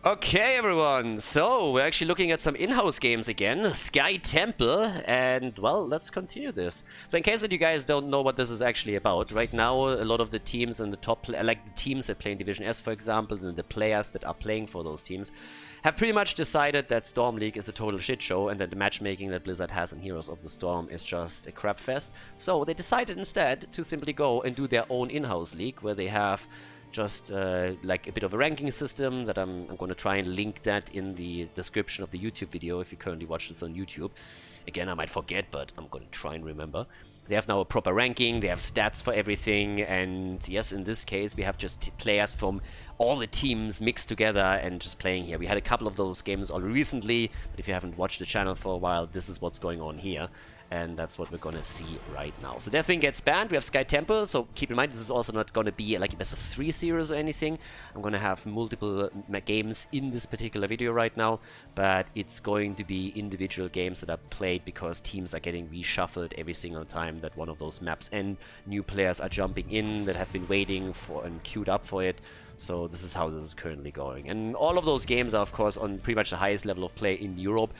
Okay, everyone, so we're actually looking at some in-house games again, Sky Temple, and, well, let's continue this. So in case that you guys don't know what this is actually about, right now a lot of the teams in the top, like the teams that play in Division S, for example, and the players that are playing for those teams, have pretty much decided that Storm League is a total shit show and that the matchmaking that Blizzard has in Heroes of the Storm is just a crap fest. So they decided instead to simply go and do their own in-house league, where they have just like a bit of a ranking system that I'm going to try and link that in the description of the YouTube video if you currently watch this on YouTube. Again, I might forget, but I'm going to try and remember. They have now a proper ranking, they have stats for everything, and yes, in this case, we have just players from all the teams mixed together and just playing here. We had a couple of those games already recently, but if you haven't watched the channel for a while, this is what's going on here. And that's what we're gonna see right now. So Deathwing gets banned, we have Sky Temple, so keep in mind this is also not gonna be like a best of 3 series or anything. I'm gonna have multiple games in this particular video right now, but it's going to be individual games that are played because teams are getting reshuffled every single time that one of those maps end. New players are jumping in that have been waiting for and queued up for it. So this is how this is currently going. And all of those games are of course on pretty much the highest level of play in Europe,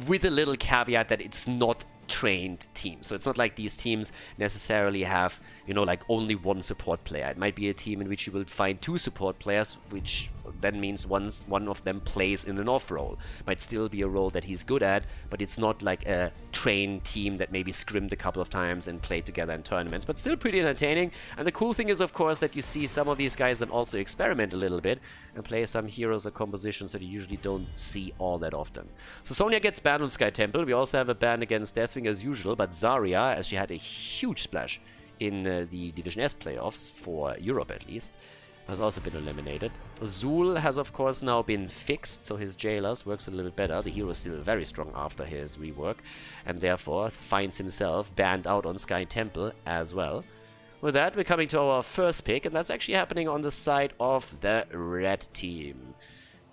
with a little caveat that it's not trained teams. So it's not like these teams necessarily have, you know, like only one support player. It might be a team in which you will find 2 support players, which then means one of them plays in an off role. Might still be a role that he's good at, but it's not like a trained team that maybe scrimmed a couple of times and played together in tournaments, but still pretty entertaining. And the cool thing is, of course, that you see some of these guys then also experiment a little bit and play some heroes or compositions that you usually don't see all that often. So Sonya gets banned on Sky Temple. We also have a ban against Deathwing as usual, but Zarya, as she had a huge splash in the Division S playoffs, for Europe at least, has also been eliminated. Zul has of course now been fixed, so his jailers works a little bit better. The hero is still very strong after his rework, and therefore finds himself banned out on Sky Temple as well. With that, we're coming to our first pick, and that's actually happening on the side of the red team.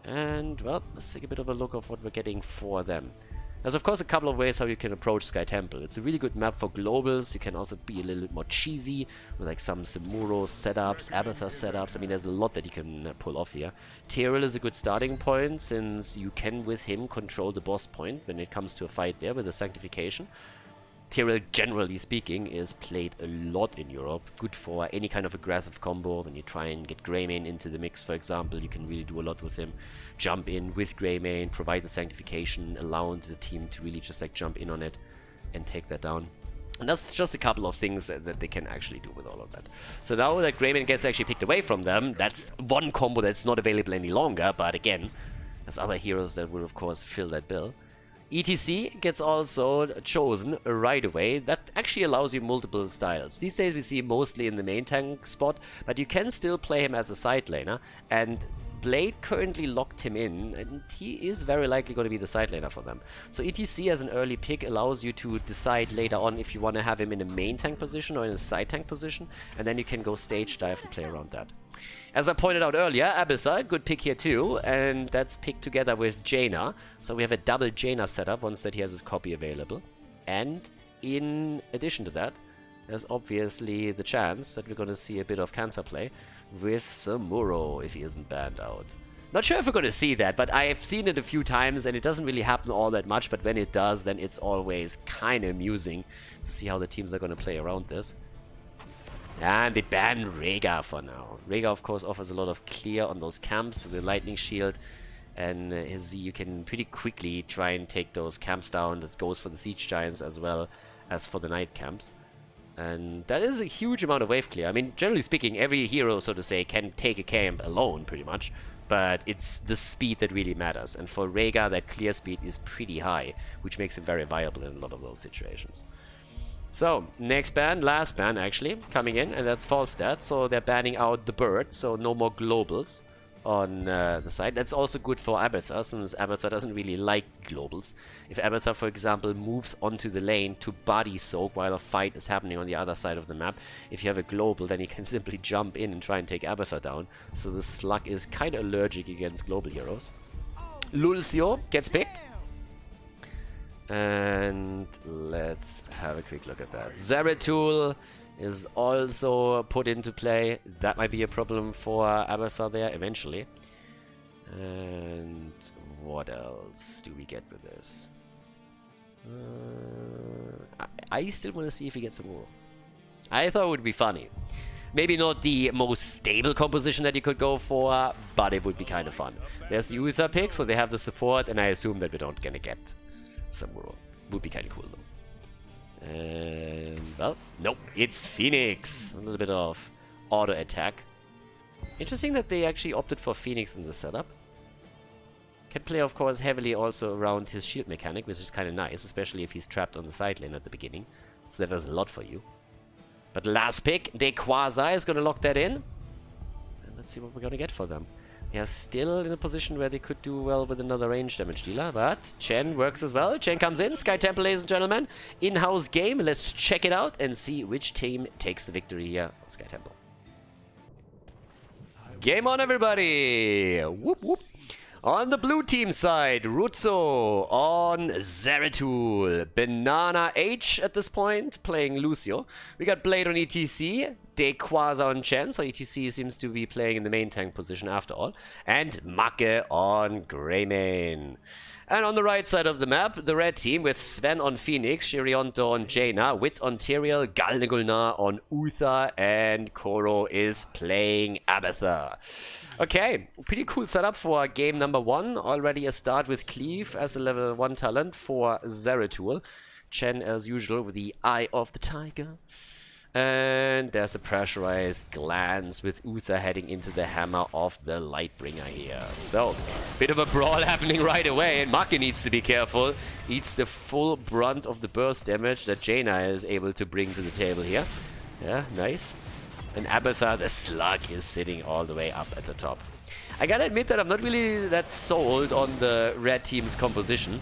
And, well, let's take a bit of a look of what we're getting for them. There's of course a couple of ways how you can approach Sky Temple. It's a really good map for globals. You can also be a little bit more cheesy with like some Simuro setups, Abathur setups. I mean, there's a lot that you can pull off here. Tyrell is a good starting point since you can with him control the boss point when it comes to a fight there with the Sanctification. Tyrell, generally speaking, is played a lot in Europe. Good for any kind of aggressive combo. When you try and get Greymane into the mix, for example, you can really do a lot with him. Jump in with Greymane, provide the Sanctification, allow the team to really just like jump in on it and take that down. And that's just a couple of things that they can actually do with all of that. So now that Greymane gets actually picked away from them, that's one combo that's not available any longer. But again, there's other heroes that will of course fill that bill. ETC gets also chosen right away. That actually allows you multiple styles. These days we see mostly in the main tank spot, but you can still play him as a side laner, and Blade currently locked him in, and he is very likely going to be the side laner for them. So ETC as an early pick allows you to decide later on if you want to have him in a main tank position or in a side tank position, and then you can go stage dive and play around that. As I pointed out earlier, Abathur, good pick here too, and that's picked together with Jaina. So we have a double Jaina setup once that he has his copy available. And in addition to that, there's obviously the chance that we're going to see a bit of cancer play with Simuro if he isn't banned out. Not sure if we're going to see that, but I've seen it a few times and it doesn't really happen all that much, but when it does, then it's always kind of amusing to see how the teams are going to play around this. And they ban Rhaegar for now. Rhaegar, of course, offers a lot of clear on those camps with the Lightning Shield. And you can pretty quickly try and take those camps down. That goes for the Siege Giants as well as for the Night Camps. And that is a huge amount of wave clear. I mean, generally speaking, every hero, so to say, can take a camp alone, pretty much. But it's the speed that really matters. And for Rhaegar, that clear speed is pretty high, which makes him very viable in a lot of those situations. So, next ban, last ban actually, coming in, and that's Falstad. So they're banning out the bird, so no more globals on the side. That's also good for Abathur, since Abathur doesn't really like globals. If Abathur, for example, moves onto the lane to body soak while a fight is happening on the other side of the map, if you have a global, then you can simply jump in and try and take Abathur down. So the slug is kind of allergic against global heroes. Lulcio gets picked. And let's have a quick look at that. Zeratul is also put into play. That might be a problem for Abathur there eventually. And what else do we get with this? I still want to see if we get some more. I thought it would be funny. Maybe not the most stable composition that you could go for, but it would be kind of fun. There's the Uther pick, so they have the support, and I assume that we're not gonna get some more. Would be kind of cool though. And well, nope, it's Phoenix. A little bit of auto attack. Interesting that they actually opted for Phoenix in the setup. Can play, of course, heavily also around his shield mechanic, which is kind of nice, especially if he's trapped on the side lane at the beginning. So that does a lot for you. But last pick, Quasi is going to lock that in. And let's see what we're going to get for them. They are still in a position where they could do well with another range damage dealer, but Chen works as well. Chen comes in. Sky Temple, ladies and gentlemen. In-house game. Let's check it out and see which team takes the victory here on Sky Temple. Game on, everybody! Whoop, whoop. On the blue team side, Ruzzo on Zeratul. Banana H at this point, playing Lucio. We got Blade on ETC, Quasi on Chen, so ETC seems to be playing in the main tank position after all. And Make on Greymane. And on the right side of the map, the red team with Sven on Phoenix, Shirionto on Jaina, Wit on Tyrael, Galnegulnar on Uther, and Koro is playing Abathur. Okay, pretty cool setup for game number 1. Already a start with Cleave as a level 1 talent for Zeratul. Chen, as usual, with the Eye of the Tiger. And there's the pressurized glance with Uther heading into the hammer of the Lightbringer here. So, bit of a brawl happening right away, and Make needs to be careful. Eats the full brunt of the burst damage that Jaina is able to bring to the table here. Yeah, nice. And Abathur, the slug, is sitting all the way up at the top. I gotta admit that I'm not really that sold on the red team's composition.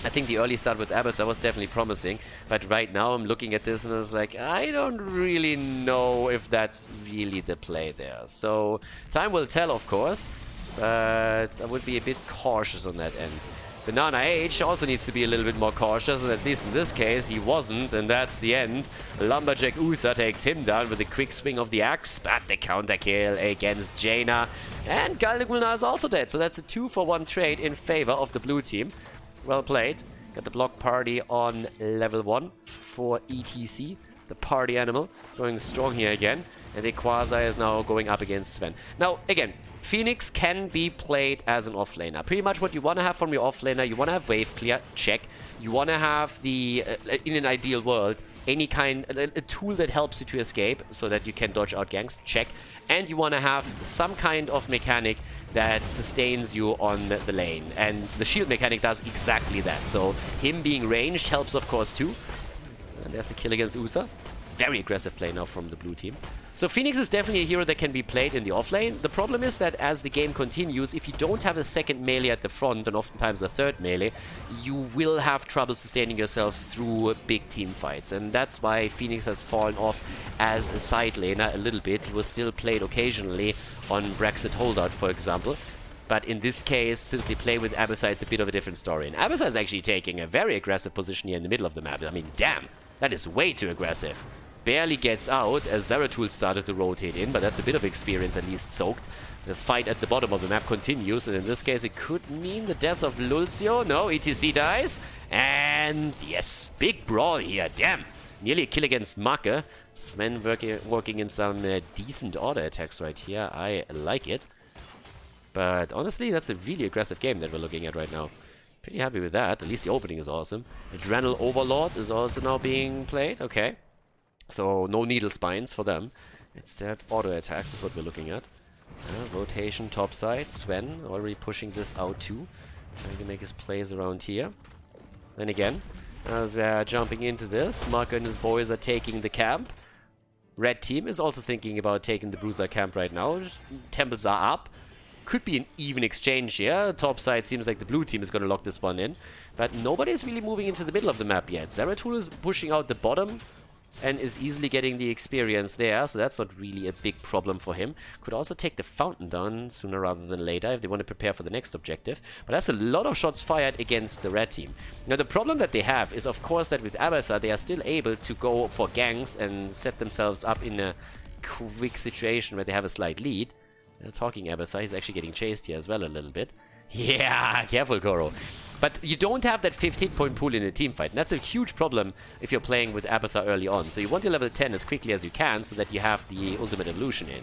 I think the early start with Abathur was definitely promising, but right now I'm looking at this and I was like, I don't really know if that's really the play there. So, time will tell, of course, but I would be a bit cautious on that end. Banana H also needs to be a little bit more cautious, and at least in this case he wasn't, and that's the end. Lumberjack Uther takes him down with a quick swing of the axe, but the counter kill against Jaina. And Galnegulnar is also dead, so that's a 2-for-1 trade in favor of the blue team. Well played. Got the block party on level 1 for ETC. The party animal going strong here again. And the Quasi is now going up against Sven. Now, again, Phoenix can be played as an offlaner. Pretty much what you want to have from your offlaner, you want to have wave clear, check. You want to have the, in an ideal world, any kind, a tool that helps you to escape so that you can dodge out ganks, check. And you want to have some kind of mechanic that sustains you on the lane. And the shield mechanic does exactly that. So him being ranged helps, of course, too. And there's the kill against Uther. Very aggressive play now from the blue team. So Phoenix is definitely a hero that can be played in the offlane. The problem is that as the game continues, if you don't have a second melee at the front, and oftentimes a third melee, you will have trouble sustaining yourselves through big team fights. And that's why Phoenix has fallen off as a side laner a little bit. He was still played occasionally on Brexit Holdout, for example. But in this case, since they play with Abathur, it's a bit of a different story. And Abathur is actually taking a very aggressive position here in the middle of the map. I mean, damn, that is way too aggressive. Barely gets out as Zeratul started to rotate in, but that's a bit of experience at least soaked. The fight at the bottom of the map continues, and in this case it could mean the death of Lucio. No, ETC dies. And yes, big brawl here. Damn, nearly a kill against Make. Sven working in some decent order attacks right here. I like it. But honestly, that's a really aggressive game that we're looking at right now. Pretty happy with that. At least the opening is awesome. Adrenal Overlord is also now being played. Okay. So no needle spines for them. Instead, auto attacks is what we're looking at. Rotation topside. Sven already pushing this out too. Trying to make his plays around here. Then again, as we're jumping into this, Marco and his boys are taking the camp. Red team is also thinking about taking the Bruiser camp right now. Temples are up. Could be an even exchange here. Top side seems like the blue team is going to lock this one in. But nobody's really moving into the middle of the map yet. Zeratul is pushing out the bottom and is easily getting the experience there, so that's not really a big problem for him. Could also take the fountain down sooner rather than later if they want to prepare for the next objective. But that's a lot of shots fired against the red team. Now the problem that they have is of course that with Abathur they are still able to go for ganks and set themselves up in a quick situation where they have a slight lead. Talking Abathar, he's actually getting chased here as well a little bit. Yeah, careful, Goro. But you don't have that 15-point pool in a team fight. And that's a huge problem if you're playing with Abathar early on. So you want your level 10 as quickly as you can so that you have the ultimate evolution in.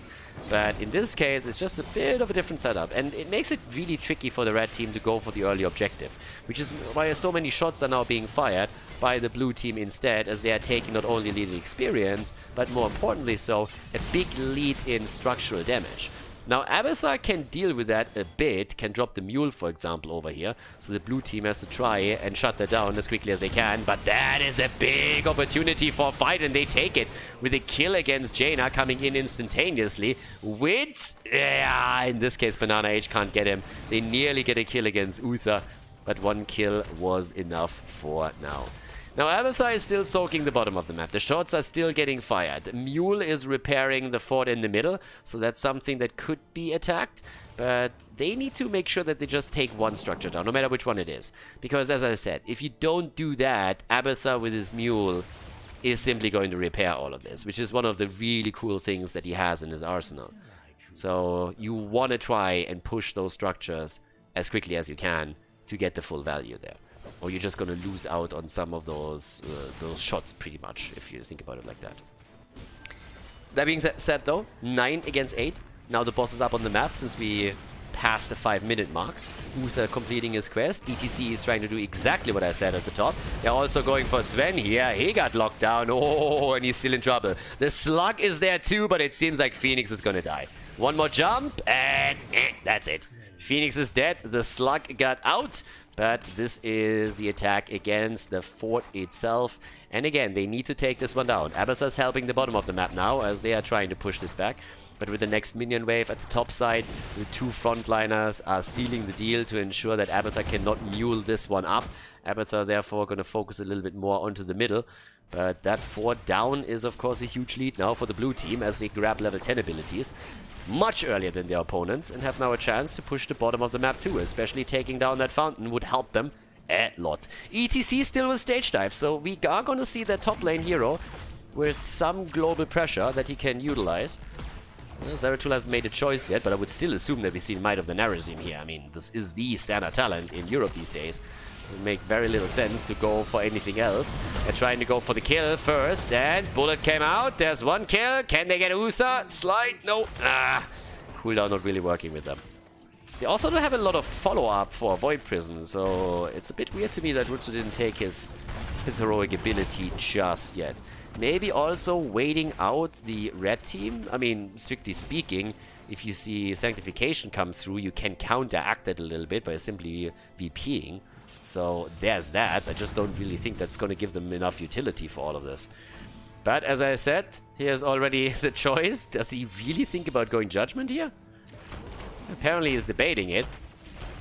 But in this case, it's just a bit of a different setup. And it makes it really tricky for the red team to go for the early objective. Which is why so many shots are now being fired by the blue team instead, as they are taking not only lead in experience, but more importantly so, a big lead in structural damage. Now, Abathar can deal with that a bit, can drop the mule, for example, over here. So the blue team has to try and shut that down as quickly as they can. But that is a big opportunity for a fight, and they take it with a kill against Jaina coming in instantaneously. With, in this case, Banana H can't get him. They nearly get a kill against Uther, but one kill was enough for now. Now, Abathar is still soaking the bottom of the map. The shots are still getting fired. Mule is repairing the fort in the middle, so that's something that could be attacked. But they need to make sure that they just take one structure down, no matter which one it is. Because, as I said, if you don't do that, Abathar with his Mule is simply going to repair all of this, which is one of the really cool things that he has in his arsenal. So you want to try and push those structures as quickly as you can to get the full value there. Or you're just going to lose out on some of those shots pretty much, if you think about it like that. That being said though, 9 against 8. Now the boss is up on the map since we passed the 5-minute mark. Uther completing his quest. ETC is trying to do exactly what I said at the top. They're also going for Sven here. He got locked down. Oh, and he's still in trouble. The slug is there too, but it seems like Phoenix is going to die. One more jump, and that's it. Phoenix is dead. The slug got out. But this is the attack against the fort itself. And again, they need to take this one down. Abathar's helping the bottom of the map now as they are trying to push this back. But with the next minion wave at the top side, the two frontliners are sealing the deal to ensure that Abathar cannot mule this one up. Abathar therefore going to focus a little bit more onto the middle. But that fort down is of course a huge lead now for the blue team as they grab level 10 abilities. Much earlier than their opponent, and have now a chance to push the bottom of the map too, especially taking down that fountain would help them a lot. ETC still with stage dive, so we are going to see that top lane hero with some global pressure that he can utilize. Well, Zeratul hasn't made a choice yet, but I would still assume that we see Might of the Narazim here. I mean, this is the standard talent in Europe these days. It would make very little sense to go for anything else. They're trying to go for the kill first, and bullet came out. There's one kill. Can they get Uther? Slide? No. Cooldown not really working with them. They also don't have a lot of follow-up for Void Prison, so it's a bit weird to me that Rutsu didn't take his heroic ability just yet. Maybe also waiting out the red team. I mean, strictly speaking, if you see Sanctification come through, you can counteract it a little bit by simply VPing. So there's that. I just don't really think that's going to give them enough utility for all of this. But as I said, here's already the choice. Does he really think about going Judgment here? Apparently he's debating it.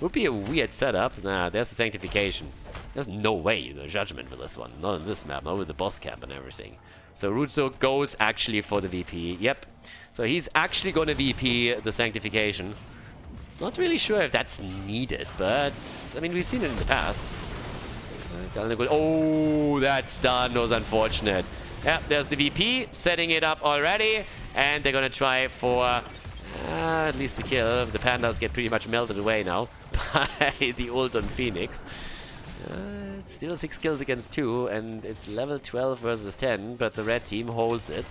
Would be a weird setup. Nah, there's the Sanctification. There's no way you go Judgment with this one. Not in this map, not with the boss camp and everything. So Rutsu goes actually for the VP. Yep. So he's actually going to VP the Sanctification. Not really sure if that's needed, but I mean, we've seen it in the past. Oh, that stun was unfortunate. Yeah, there's the VP setting it up already, and they're gonna try for at least the kill. The pandas get pretty much melted away now by the ult on Phoenix. It's still 6 kills against 2, and it's level 12 versus 10, but the red team holds it.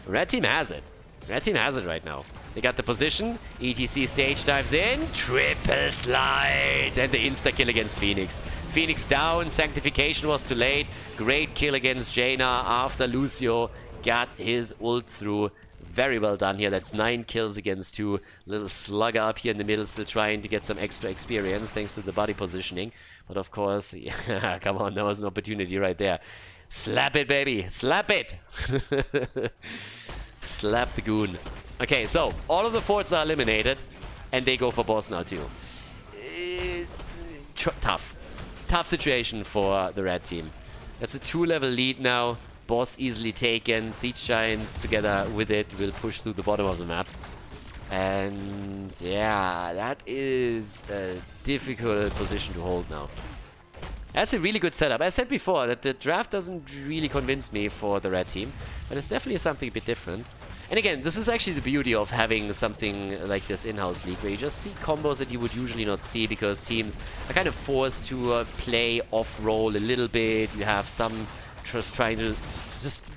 Red team has it. Red team has it right now. They got the position. ETC stage dives in. Triple slide. And the insta-kill against Phoenix. Phoenix down. Sanctification was too late. Great kill against Jaina after Lucio got his ult through. Very well done here. That's 9 kills against 2. Little slugger up here in the middle, still trying to get some extra experience thanks to the body positioning. But of course, yeah, come on, there was an opportunity right there. Slap it, baby. Slap it. Slap the goon. Okay, so all of the forts are eliminated, and they go for boss now too. Tough situation for the red team. That's a 2-level lead now. Boss easily taken. Siege Giants together with it will push through the bottom of the map. And yeah, that is a difficult position to hold now. That's a really good setup. I said before that the draft doesn't really convince me for the red team, but it's definitely something a bit different. And again, this is actually the beauty of having something like this in-house league, where you just see combos that you would usually not see, because teams are kind of forced to play off-roll a little bit. You have some just trying to...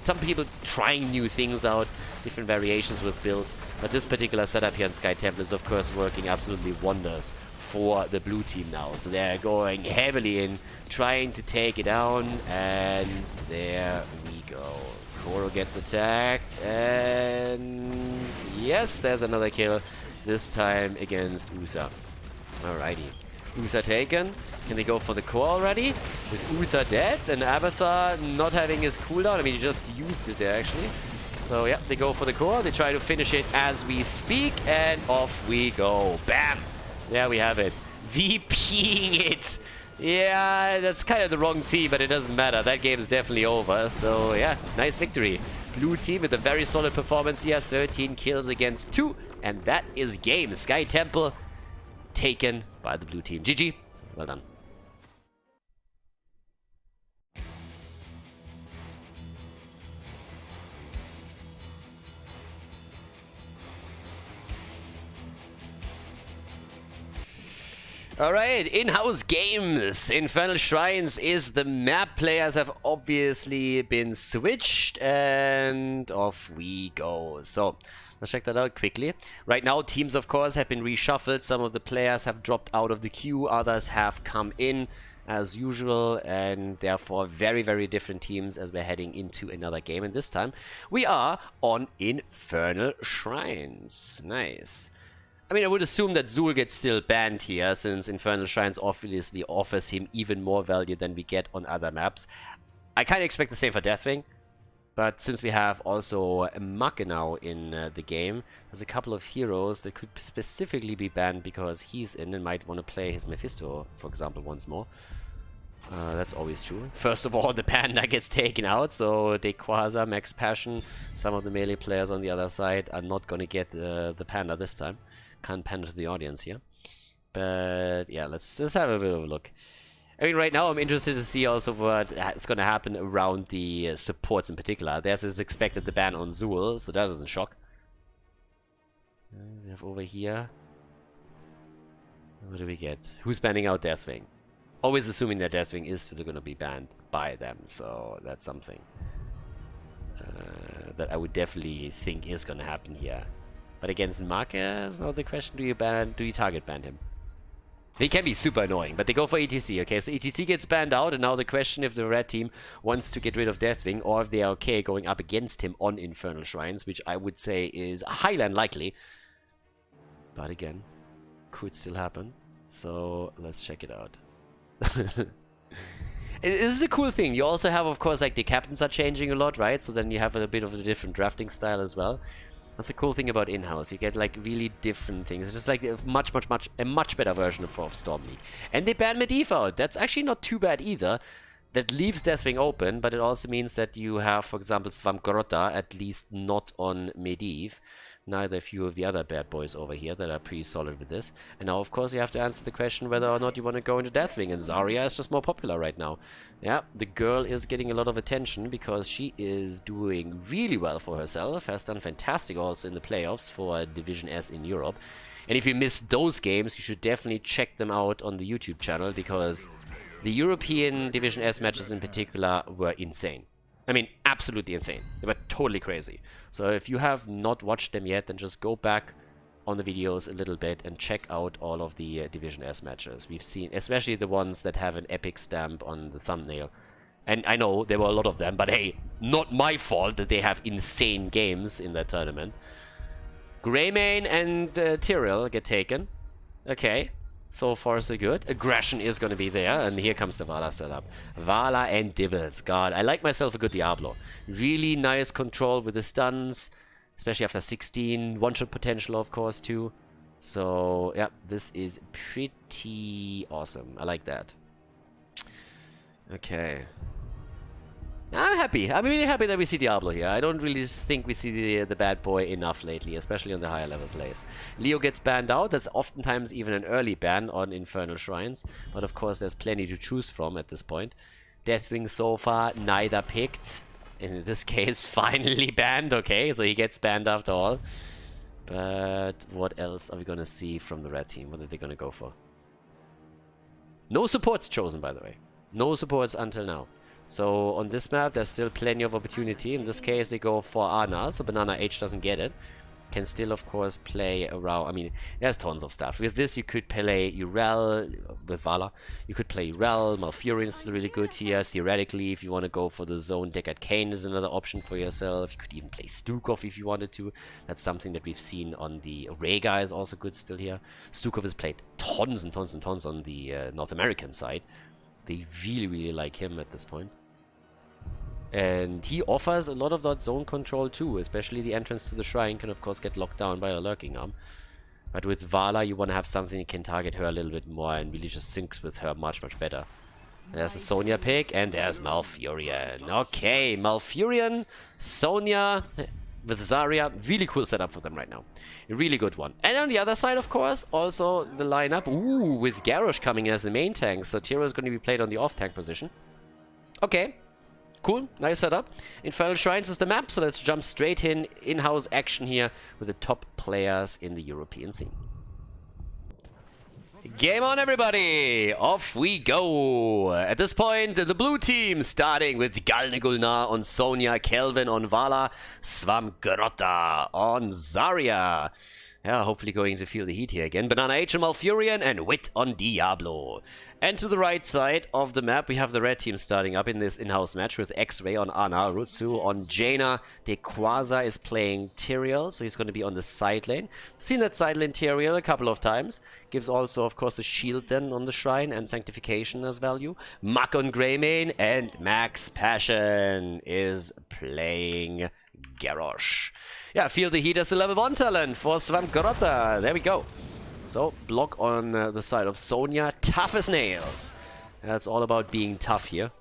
some people trying new things out, different variations with builds. But this particular setup here in Sky Temple is, of course, working absolutely wonders for the blue team now. So they're going heavily in, trying to take it down, and there we go. Koro gets attacked, and yes, there's another kill, this time against Uther. Alrighty. Uther taken. Can they go for the core already? With Uther dead and Abathar not having his cooldown. I mean, he just used it there, actually. So, yeah, they go for the core. They try to finish it as we speak, and off we go. Bam! There we have it. VPing it! Yeah, that's kind of the wrong team, but it doesn't matter. That game is definitely over. So, yeah, nice victory. Blue team with a very solid performance here. 13 kills against 2. And that is game. Sky Temple taken by the blue team. GG. Well done. Alright, in-house games. Infernal Shrines is the map. Players have obviously been switched, and off we go. So, let's check that out quickly. Right now, teams, of course, have been reshuffled. Some of the players have dropped out of the queue. Others have come in as usual, and therefore very, very different teams as we're heading into another game. And this time, we are on Infernal Shrines. Nice. I mean, I would assume that Zul gets still banned here, since Infernal Shrines obviously offers him even more value than we get on other maps. I kind of expect the same for Deathwing, but since we have also a Mage now in the game, there's a couple of heroes that could specifically be banned because he's in and might want to play his Mephisto, for example, once more. That's always true. First of all, the Panda gets taken out, so Dequaza, Max Passion, some of the melee players on the other side are not going to get the Panda this time. Can't pander to the audience here. But yeah, let's have a bit of a look. I mean, right now I'm interested to see also what is going to happen around the supports in particular. There's this expected the ban on Zul, so that doesn't shock. We have over here... what do we get? Who's banning out Deathwing? Always assuming that Deathwing is still going to be banned by them, so that's something that I would definitely think is going to happen here. But against Mage is now the question, do you target ban him? He can be super annoying, but they go for ETC, okay? So ETC gets banned out, and now the question if the red team wants to get rid of Deathwing, or if they are okay going up against him on Infernal Shrines, which I would say is highly unlikely. But again, could still happen. So let's check it out. This is a cool thing. You also have, of course, like the captains are changing a lot, right? So then you have a bit of a different drafting style as well. That's the cool thing about in-house. You get like really different things. It's just like a much better version of Storm League. And they ban Medivh out. That's actually not too bad either. That leaves Deathwing open, but it also means that you have, for example, Svampgrota at least not on Medivh. Neither a few of the other bad boys over here that are pretty solid with this. And now, of course, you have to answer the question whether or not you want to go into Deathwing. And Zarya is just more popular right now. Yeah, the girl is getting a lot of attention because she is doing really well for herself. Has done fantastic also in the playoffs for Division S in Europe. And if you missed those games, you should definitely check them out on the YouTube channel, because the European Division S matches in particular were insane. I mean, absolutely insane. They were totally crazy. So if you have not watched them yet, then just go back on the videos a little bit and check out all of the Division S matches. We've seen, especially the ones that have an epic stamp on the thumbnail. And I know there were a lot of them, but hey, not my fault that they have insane games in that tournament. Greymane and Tyrael get taken. Okay. So far, so good. Aggression is going to be there, and here comes the Vala setup. Vala and Dibbles. God, I like myself a good Diablo. Really nice control with the stuns, especially after 16. One-shot potential, of course, too. So, yeah, this is pretty awesome. I like that. Okay. I'm happy. I'm really happy that we see Diablo here. I don't really think we see the bad boy enough lately, especially on the higher level plays. Leo gets banned out. That's oftentimes even an early ban on Infernal Shrines. But of course, there's plenty to choose from at this point. Deathwing so far, neither picked. in this case, finally banned. Okay, so he gets banned after all. But what else are we gonna see from the red team? What are they gonna go for? No supports chosen, by the way. No supports until now. So on this map, there's still plenty of opportunity. In this case, they go for Ana, so Banana H doesn't get it. Can still, of course, play around. I mean, there's tons of stuff. With this, you could play Urel with Vala. You could play Urel. Malfurion is still really good here. Theoretically, if you want to go for the zone, Deckard Cain is another option for yourself. You could even play Stukov if you wanted to. That's something that we've seen on the Rhaegar is also good still here. Stukov has played tons and tons and tons on the North American side. They really, really like him at this point. And he offers a lot of that zone control too, especially the entrance to the shrine can of course get locked down by a lurking arm. But with Vala you want to have something that can target her a little bit more and really just syncs with her much better. There's the Sonya pick and there's Malfurion. Okay, Malfurion, Sonya with Zarya, really cool setup for them right now. A really good one. And on the other side of course, also the lineup, ooh, with Garrosh coming in as the main tank, so Tyrael is going to be played on the off tank position. Okay. Cool, nice setup. Infernal Shrines is the map, so let's jump straight in-house action here with the top players in the European scene. Game on, everybody! Off we go! At this point, the blue team starting with Galnegulnar on Sonya, Kelvin on Vala, Svamgrotta on Zarya. Yeah, hopefully going to feel the heat here again. Banana H on Malfurion and Wit on Diablo. And to the right side of the map, we have the red team starting up in this in-house match with X-Ray on Ana, Rutsu on Jaina, Dequaza is playing Tyrael, so he's going to be on the side lane. Seen that side lane Tyrael a couple of times. Gives also, of course, the shield then on the shrine and sanctification as value. Muck on Greymane and Max Passion is playing Garrosh. Yeah, feel the heat as a level 1 talent for Svamgrotta. There we go. So, block on the side of Sonya. Tough as nails. That's all about being tough here.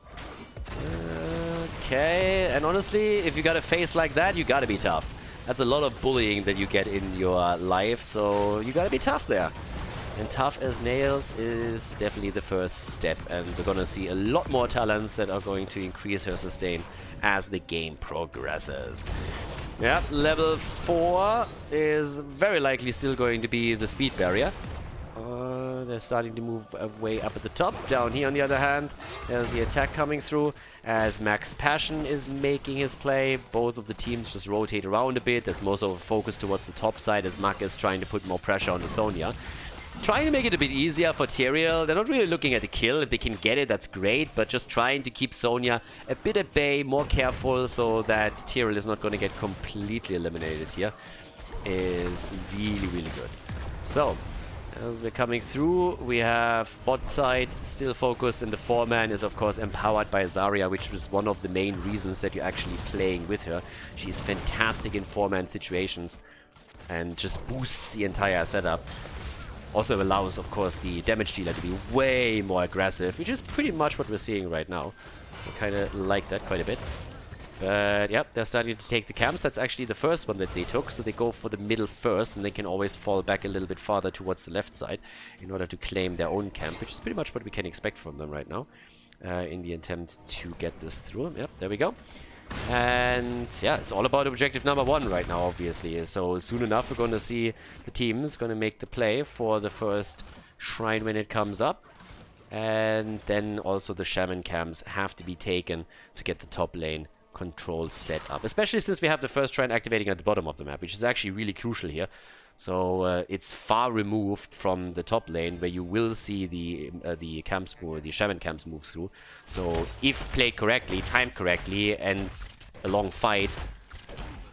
Okay, and honestly, if you got a face like that, you gotta be tough. That's a lot of bullying that you get in your life, so you gotta be tough there. And tough as nails is definitely the first step, and we're gonna see a lot more talents that are going to increase her sustain as the game progresses. Yeah, level 4 is very likely still going to be the speed barrier. They're starting to move way up at the top. Down here, on the other hand, there's the attack coming through as Max Passion is making his play. Both of the teams just rotate around a bit. There's most of a focus towards the top side as Mack is trying to put more pressure on the Sonya. Trying to make it a bit easier for Tyrael. They're not really looking at the kill. If they can get it, that's great. But just trying to keep Sonya a bit at bay, more careful, so that Tyrael is not going to get completely eliminated here, is really, really good. So, as we're coming through, we have bot side still focused, and the 4-man is, of course, empowered by Zarya, which was one of the main reasons that you're actually playing with her. She's fantastic in 4-man situations and just boosts the entire setup. Also allows, of course, the damage dealer to be way more aggressive, which is pretty much what we're seeing right now. I kind of like that quite a bit. But, yep, they're starting to take the camps. That's actually the first one that they took, so they go for the middle first, and they can always fall back a little bit farther towards the left side in order to claim their own camp, which is pretty much what we can expect from them right now in the attempt to get this through. Yep, there we go. And yeah, it's all about objective number 1 right now, obviously. So soon enough, we're going to see the teams going to make the play for the first shrine when it comes up. And then also the shaman camps have to be taken to get the top lane control set up. Especially since we have the first shrine activating at the bottom of the map, which is actually really crucial here. So it's far removed from the top lane where you will see the camps move, the shaman camps move through. So if played correctly, timed correctly, and a long fight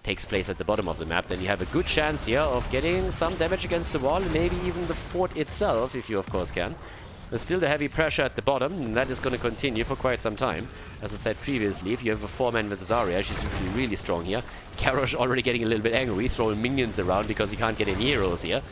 takes place at the bottom of the map, then you have a good chance here of getting some damage against the wall, and maybe even the fort itself, if you of course can. There's still the heavy pressure at the bottom, and that is going to continue for quite some time. As I said previously, if you have a 4-man with Zarya, she's usually really strong here. Garrosh already getting a little bit angry, throwing minions around because he can't get any heroes here.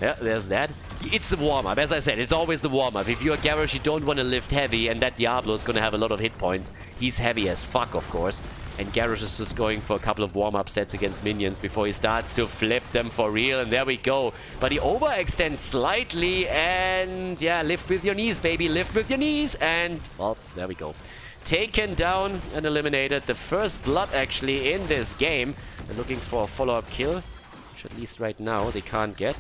Yeah, there's that. It's the warm-up. As I said, it's always the warm-up. If you're Garrosh, you don't want to lift heavy, and that Diablo is going to have a lot of hit points. He's heavy as fuck, of course. And Garrosh is just going for a couple of warm-up sets against minions before he starts to flip them for real. And there we go. But he overextends slightly. And yeah, lift with your knees, baby. Lift with your knees. And, well, there we go. taken down and eliminated. The first blood actually in this game. They're looking for a follow-up kill, which at least right now they can't get.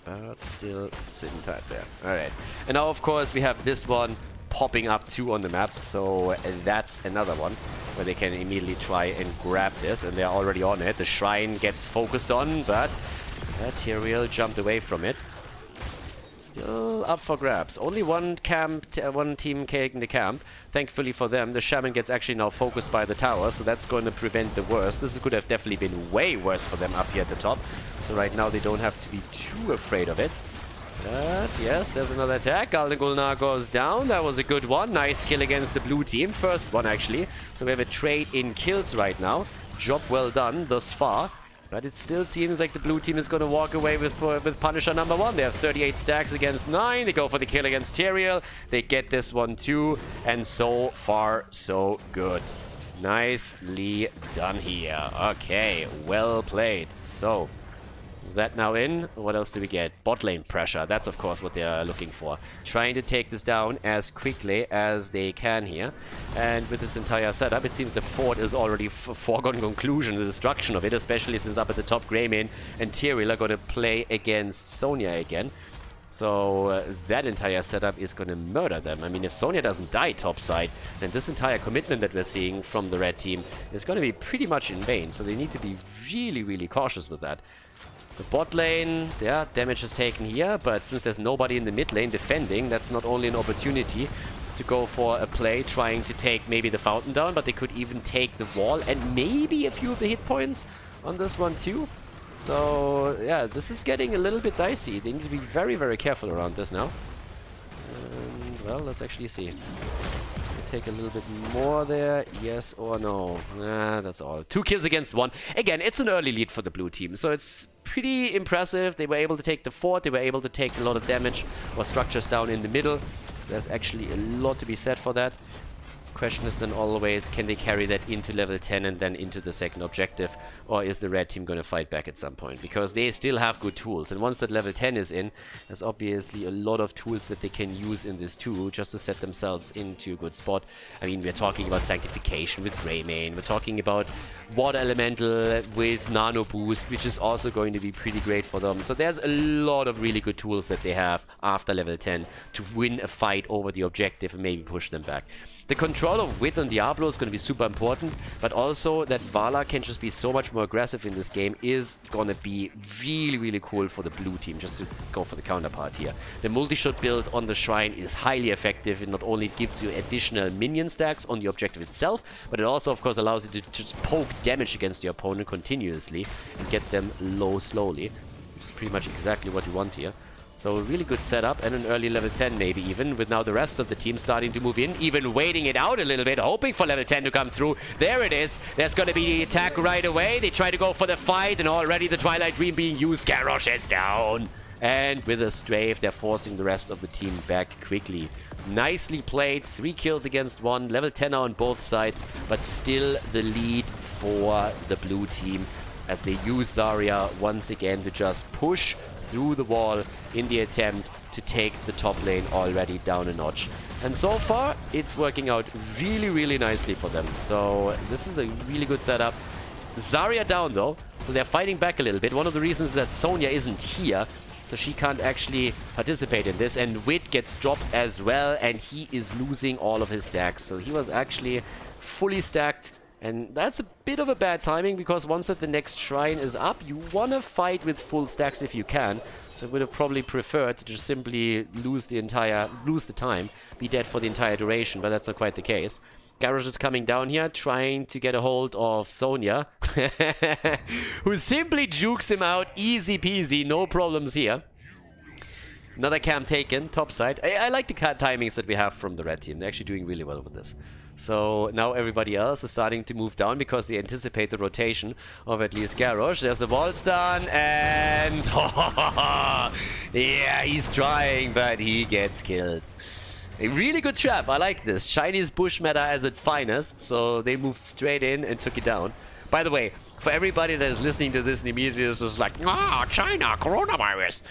But still sitting tight there. Alright. And now of course we have this one popping up too on the map. So that's another one where they can immediately try and grab this. And they're already on it. The shrine gets focused on, but Tyrael jumped away from it. Still up for grabs. Only one team taking the camp. Thankfully for them, the shaman gets actually now focused by the tower, so that's going to prevent the worst. This could have definitely been way worse for them up here at the top. So right now they don't have to be too afraid of it. But yes, there's another attack. Khaldor goes down. That was a good one. Nice kill against the blue team. First one actually. So we have a trade in kills right now. Job well done thus far. But it still seems like the blue team is going to walk away with Punisher number 1. They have 38 stacks against 9. They go for the kill against Tyrael. They get this one too. And so far, so good. Nicely done here. Okay, well played. So, that now in. What else do we get? Bot lane pressure. That's of course what they're looking for. Trying to take this down as quickly as they can here. And with this entire setup, it seems the fort is already foregone conclusion, the destruction of it, especially since up at the top, Greymane and Tyrael are going to play against Sonya again. So that entire setup is going to murder them. I mean, if Sonya doesn't die topside, then this entire commitment that we're seeing from the red team is going to be pretty much in vain. So they need to be really, really cautious with that. The bot lane, yeah, damage is taken here, but since there's nobody in the mid lane defending, that's not only an opportunity to go for a play trying to take maybe the fountain down, but they could even take the wall and maybe a few of the hit points on this one too. So, yeah, this is getting a little bit dicey. They need to be very, very careful around this now. And, well, let's actually see. Take a little bit more there. Yes or no? Nah, that's all. 2 kills against 1. Again, it's an early lead for the blue team, so it's pretty impressive. They were able to take the fort. They were able to take a lot of damage or structures down in the middle. There's actually a lot to be said for that. Question is then always, can they carry that into level 10 and then into the second objective? Or is the red team going to fight back at some point? Because they still have good tools. And once that level 10 is in, there's obviously a lot of tools that they can use in this too, just to set themselves into a good spot. I mean, we're talking about Sanctification with Greymane. We're talking about Water Elemental with Nano Boost, which is also going to be pretty great for them. So there's a lot of really good tools that they have after level 10 to win a fight over the objective and maybe push them back. The control of Wit on Diablo is going to be super important, but also that Vala can just be so much more aggressive in this game is going to be really, really cool for the blue team, just to go for the counterpart here. The multi-shot build on the Shrine is highly effective. It not only gives you additional minion stacks on the objective itself, but it also, of course, allows you to just poke damage against your opponent continuously and get them low slowly, which is pretty much exactly what you want here. So a really good setup, and an early level 10 maybe even, with now the rest of the team starting to move in, even waiting it out a little bit, hoping for level 10 to come through. There it is. There's going to be the attack right away. They try to go for the fight, and already the Twilight Dream being used. Garrosh is down. And with a strafe, they're forcing the rest of the team back quickly. Nicely played. 3 kills against 1. Level 10 on both sides, but still the lead for the blue team as they use Zarya once again to just push through the wall in the attempt to take the top lane already down a notch. And so far, it's working out really, really nicely for them. So this is a really good setup. Zarya down though, so they're fighting back a little bit. One of the reasons is that Sonya isn't here, so she can't actually participate in this. And Wit gets dropped as well, and he is losing all of his stacks. So he was actually fully stacked. And that's a bit of a bad timing, because once that the next shrine is up, you want to fight with full stacks if you can. So I would have probably preferred to just simply lose the time, be dead for the entire duration, but that's not quite the case. Garrosh is coming down here, trying to get a hold of Sonya, who simply jukes him out, easy peasy, no problems here. Another camp taken, top side. I like the timings that we have from the red team. They're actually doing really well with this. So now everybody else is starting to move down because they anticipate the rotation of at least Garrosh. There's the wall stun, and yeah, he's trying, but he gets killed. A really good trap. I like this. Chinese bush meta as its finest. So they moved straight in and took it down. By the way, for everybody that is listening to this and immediately is just like, China, coronavirus.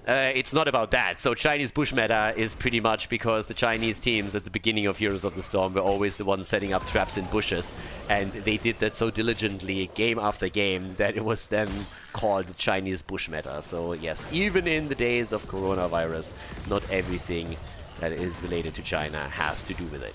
It's not about that. So Chinese bush meta is pretty much because the Chinese teams at the beginning of Heroes of the Storm were always the ones setting up traps in bushes. And they did that so diligently game after game that it was then called Chinese bush meta. So yes, even in the days of coronavirus, not everything that is related to China has to do with it.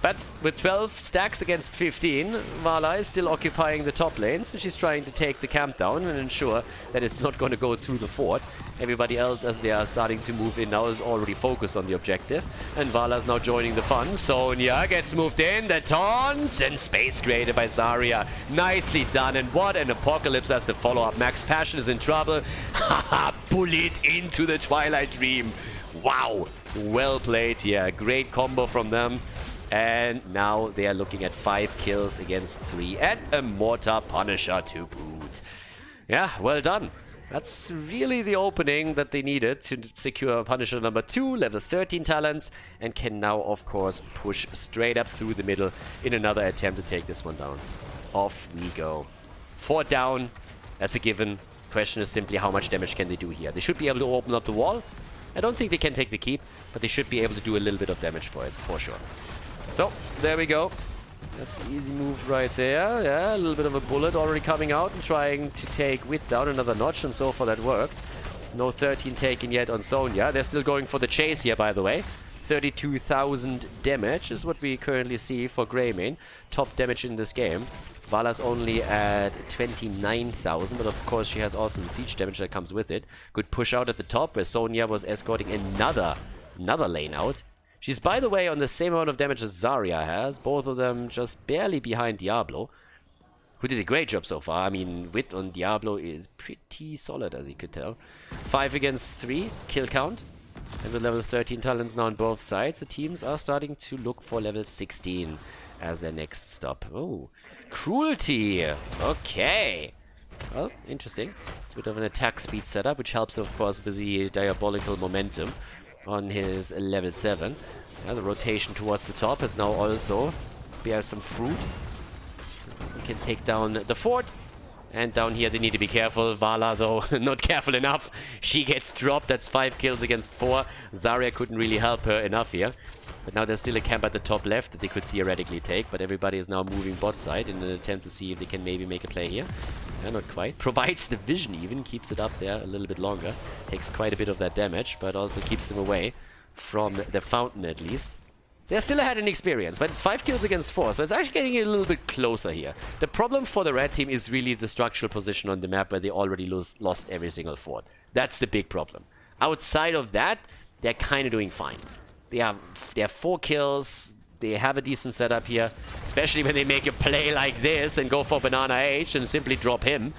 But with 12 stacks against 15, Vala is still occupying the top lanes, and she's trying to take the camp down and ensure that it's not going to go through the fort. Everybody else, as they are starting to move in now, is already focused on the objective. And Vala's now joining the fun. Sonya gets moved in, the taunt, and space created by Zarya. Nicely done, and what an apocalypse as the follow-up. Max Passion is in trouble. Haha, bullied into the Twilight Dream. Wow, well played here. Great combo from them. And now they are looking at 5 kills against 3 and a Mortar Punisher to boot. Yeah, well done. That's really the opening that they needed to secure Punisher number 2, level 13 talents, and can now, of course, push straight up through the middle in another attempt to take this one down. Off we go. 4 down, that's a given. Question is simply how much damage can they do here. They should be able to open up the wall. I don't think they can take the keep, but they should be able to do a little bit of damage for it, for sure. So, there we go. That's an easy move right there. Yeah, a little bit of a bullet already coming out and trying to take Wit down another notch, and so far that worked. No 13 taken yet on Sonya. They're still going for the chase here, by the way. 32,000 damage is what we currently see for Greymane. Top damage in this game. Vala's only at 29,000, but of course she has also the siege damage that comes with it. Good push out at the top, where Sonya was escorting another lane out. She's, by the way, on the same amount of damage as Zarya has. Both of them just barely behind Diablo, who did a great job so far. I mean, Wit on Diablo is pretty solid, as you could tell. 5 against 3, kill count. And with level 13 talents now on both sides, the teams are starting to look for level 16 as their next stop. Oh, Cruelty. Okay. Well, interesting. It's a bit of an attack speed setup, which helps, of course, with the diabolical momentum on his level 7. Yeah, the rotation towards the top has now also bear some fruit. We can take down the fort. And down here they need to be careful. Vala, though, not careful enough. She gets dropped. That's 5 kills against 4. Zarya couldn't really help her enough here. But now there's still a camp at the top left that they could theoretically take. But everybody is now moving bot side in an attempt to see if they can maybe make a play here. Yeah, not quite. Provides the vision even. Keeps it up there a little bit longer. Takes quite a bit of that damage, but also keeps them away from the fountain at least. They're still ahead in experience, but it's 5 kills against 4, so it's actually getting a little bit closer here. The problem for the red team is really the structural position on the map, where they already lost every single fort. That's the big problem. Outside of that, they're kind of doing fine. They have 4 kills. They have a decent setup here, especially when they make a play like this and go for Banana H and simply drop him.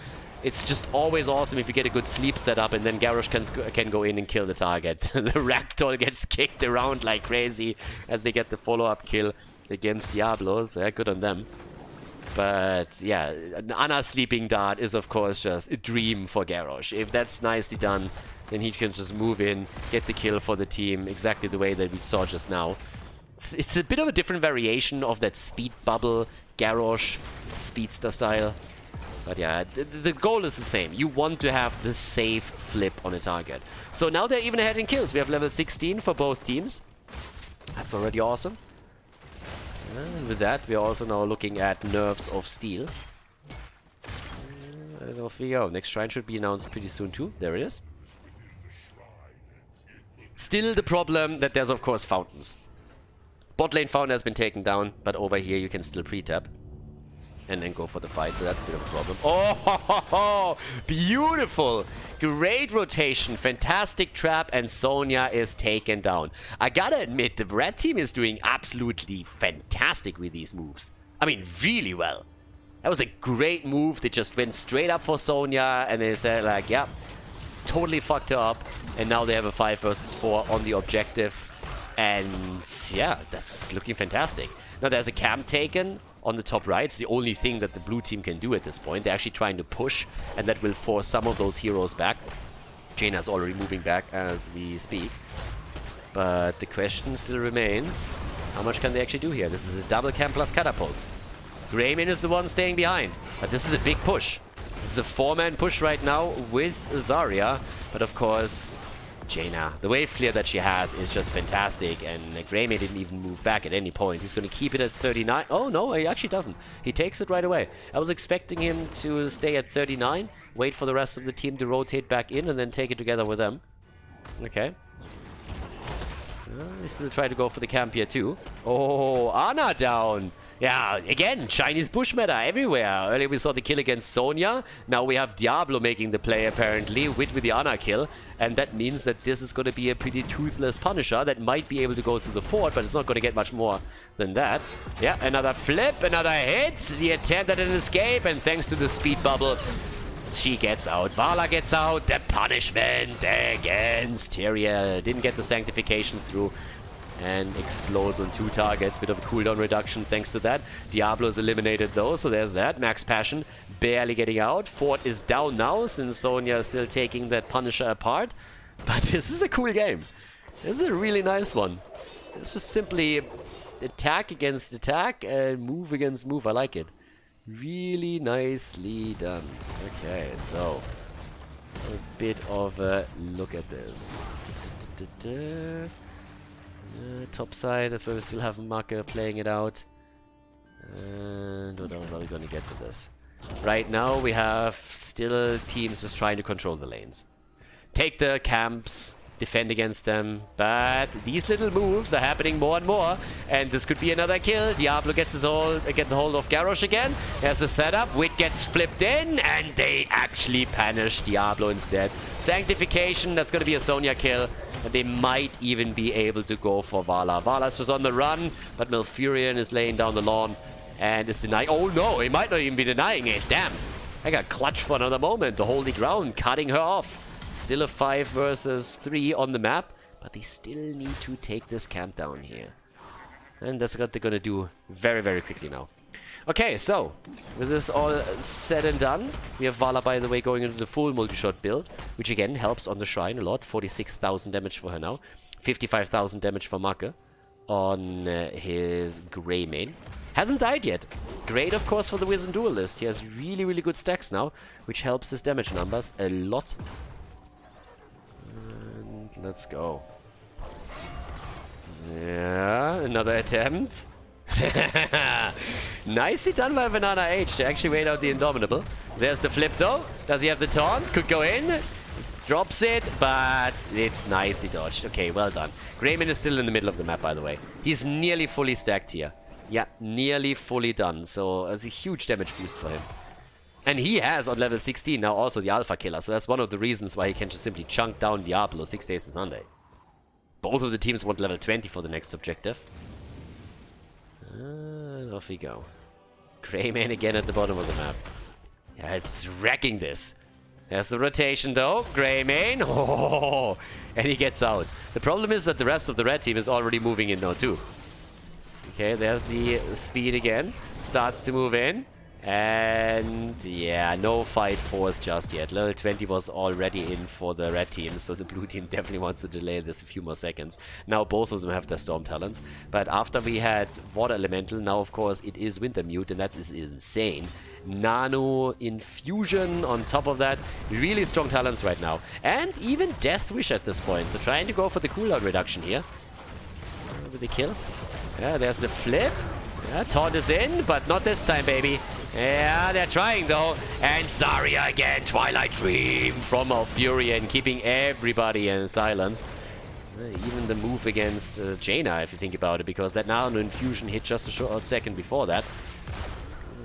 It's just always awesome if you get a good sleep setup and then Garrosh can go in and kill the target. The Ragdoll gets kicked around like crazy as they get the follow-up kill against Diablos. Yeah, good on them. But yeah, an Ana sleeping dart is of course just a dream for Garrosh. If that's nicely done, then he can just move in, get the kill for the team, exactly the way that we saw just now. It's a bit of a different variation of that speed bubble Garrosh speedster style. But yeah, the goal is the same. You want to have the safe flip on a target. So now they're even ahead in kills. We have level 16 for both teams. That's already awesome. And with that, we are also now looking at Nerves of Steel. And off we go. Next shrine should be announced pretty soon too. There it is. Still the problem that there's of course fountains. Bot lane fountain has been taken down, but over here you can still pre-tap and then go for the fight, so that's a bit of a problem. Oh, ho, ho, ho. Beautiful! Great rotation, fantastic trap, and Sonya is taken down. I gotta admit, the red team is doing absolutely fantastic with these moves. I mean, really well. That was a great move. They just went straight up for Sonya, and they said, like, yeah, totally fucked her up. And now they have a 5 versus 4 on the objective. And yeah, that's looking fantastic. Now there's a camp taken on the top right. It's the only thing that the blue team can do at this point. They're actually trying to push, and that will force some of those heroes back. Jaina's already moving back as we speak. But the question still remains, how much can they actually do here? This is a double camp plus catapults. Greymane is the one staying behind, but this is a big push. This is a 4-man push right now with Zarya, but of course, Jaina, the wave clear that she has is just fantastic, and Greymane didn't even move back at any point. He's going to keep it at 39. Oh no, he actually doesn't. He takes it right away. I was expecting him to stay at 39, wait for the rest of the team to rotate back in, and then take it together with them. Okay. He still try to go for the camp here too. Oh, Ana down. Yeah, again, Chinese bush meta everywhere. Earlier we saw the kill against Sonya. Now we have Diablo making the play apparently with the Ana kill. And that means that this is going to be a pretty toothless Punisher that might be able to go through the fort, but it's not going to get much more than that. Yeah, another flip, another hit. The attempt at an escape, and thanks to the speed bubble, she gets out. Vala gets out. The punishment against Tyrael. Didn't get the sanctification through. And explodes on 2 targets. Bit of a cooldown reduction thanks to that. Diablo is eliminated though, so there's that. Max Passion barely getting out. Fort is down now since Sonya is still taking that Punisher apart. But this is a cool game. This is a really nice one. It's just simply attack against attack and move against move. I like it. Really nicely done. Okay, so a bit of a look at this. Top side, that's where we still have Maka playing it out. And what else are we going to get with this? Right now we have still teams just trying to control the lanes. Take the camps, defend against them, but these little moves are happening more and more, and this could be another kill. Diablo gets a hold of Garrosh again. There's the setup. Wit gets flipped in, and they actually punish Diablo instead. Sanctification, that's going to be a Sonya kill. And they might even be able to go for Vala. Vala's just on the run, but Malfurion is laying down the lawn and is denying. Oh no, he might not even be denying it. Damn. I got clutched for another moment. The holy ground cutting her off. Still a 5 versus 3 on the map, but they still need to take this camp down here. And that's what they're going to do very, very quickly now. Okay, so with this all said and done, we have Vala, by the way, going into the full multi-shot build, which again helps on the Shrine a lot. 46,000 damage for her now. 55,000 damage for Maka on his Greymane. Hasn't died yet. Great, of course, for the Wizened Duelist. He has really, really good stacks now, which helps his damage numbers a lot. And let's go. Yeah, another attempt. Nicely done by Banana H to actually wait out the Indomitable. There's the flip though. Does he have the taunt? Could go in. Drops it, but it's nicely dodged. Okay, well done. Greymane is still in the middle of the map, by the way. He's nearly fully stacked here. Yeah, nearly fully done. So it's a huge damage boost for him. And he has on level 16 now also the Alpha Killer. So that's one of the reasons why he can just simply chunk down Diablo 6 days to Sunday. Both of the teams want level 20 for the next objective. And off we go. Greymane again at the bottom of the map. Yeah, it's wrecking this. There's the rotation though. Greymane. Oh, and he gets out. The problem is that the rest of the red team is already moving in now too. Okay, there's the speed again. Starts to move in. And yeah, no fight force just yet. Level 20 was already in for the red team, so the blue team definitely wants to delay this a few more seconds. Now both of them have their storm talents, but after we had water elemental, now of course it is winter mute, and that is insane. Nano infusion on top of that. Really strong talents right now. And even Death Wish at this point, so trying to go for the cooldown reduction here. With the kill. Yeah, there's the flip. Yeah, taunt is in, but not this time, baby. Yeah, they're trying, though. And Zarya again. Twilight Dream from Malfurion, keeping everybody in silence. Even the move against Jaina, if you think about it, because that Nano infusion hit just a short second before that.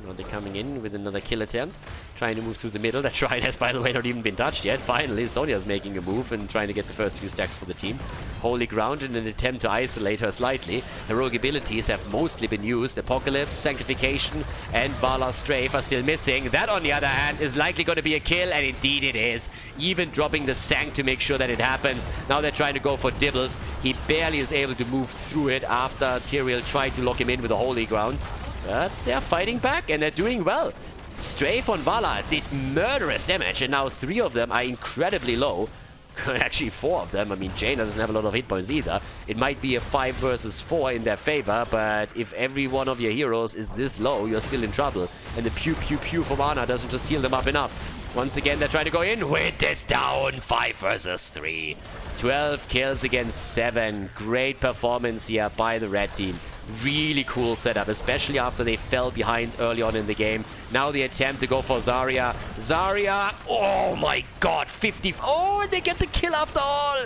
Now they're coming in with another kill attempt. Trying to move through the middle. That shrine has, by the way, not even been touched yet. Finally, Sonya's making a move and trying to get the first few stacks for the team. Holy Ground in an attempt to isolate her slightly. Heroic abilities have mostly been used. Apocalypse, Sanctification, and Vala's Strafe are still missing. That, on the other hand, is likely going to be a kill, and indeed it is. Even dropping the Sanct to make sure that it happens. Now they're trying to go for Dibbles. He barely is able to move through it after Tyrael tried to lock him in with a Holy Ground. But they're fighting back, and they're doing well. Strafe on Vala did murderous damage, and now 3 of them are incredibly low. Actually, 4 of them. I mean, Jaina doesn't have a lot of hit points either. It might be a 5 versus 4 in their favor, but if every one of your heroes is this low, you're still in trouble. And the pew pew pew from Ana doesn't just heal them up enough. Once again, they're trying to go in. Wit is down. 5 versus 3. 12 kills against 7. Great performance here by the red team. Really cool setup, especially after they fell behind early on in the game. Now the attempt to go for Zarya. Zarya, oh my god, 50. Oh, and they get the kill after all.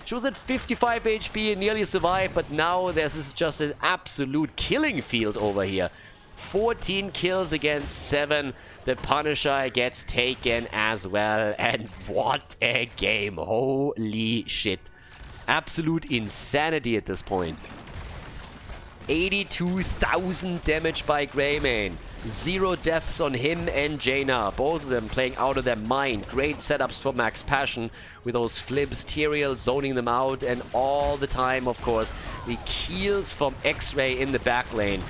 She was at 55 HP and nearly survived, but now this is just an absolute killing field over here. 14 kills against 7. The Punisher gets taken as well. And what a game. Holy shit. Absolute insanity at this point. 82,000 damage by Greymane. 0 deaths on him and Jaina. Both of them playing out of their mind. Great setups for Max Passion with those flips, Tyrael zoning them out, and all the time, of course, the kills from X-Ray in the back lane.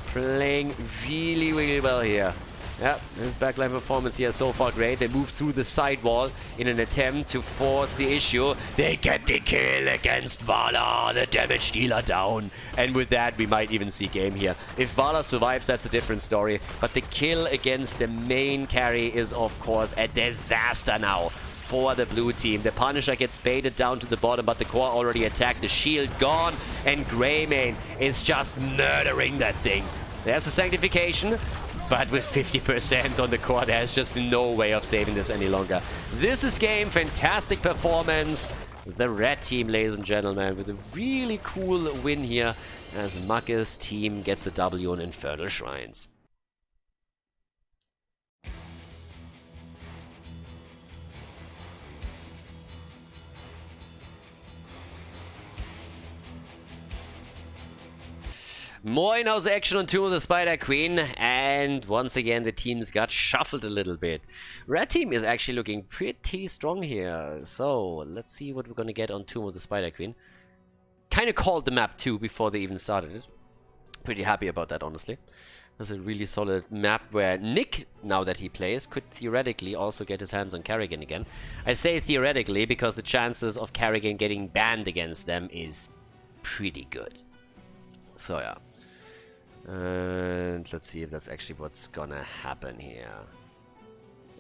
Playing really, really well here. Yeah, his backline performance here so far great. They move through the sidewall in an attempt to force the issue. They get the kill against Vala, the damage dealer down. And with that, we might even see game here. If Vala survives, that's a different story. But the kill against the main carry is, of course, a disaster now for the blue team. The Punisher gets baited down to the bottom, but the core already attacked. The shield gone, and Greymane is just murdering that thing. There's the Sanctification. But with 50% on the core, there's just no way of saving this any longer. This is game. Fantastic performance. The red team, ladies and gentlemen, with a really cool win here as Makkes' team gets the W on Infernal Shrines. More in-house action on Tomb of the Spider Queen, and once again the teams got shuffled a little bit. Red team is actually looking pretty strong here, so let's see what we're gonna get on Tomb of the Spider Queen. Kind of called the map too before they even started it. Pretty happy about that, honestly. That's a really solid map where Nick, now that he plays, could theoretically also get his hands on Kerrigan again. I say theoretically because the chances of Kerrigan getting banned against them is pretty good. So yeah. And let's see if that's actually what's gonna happen here.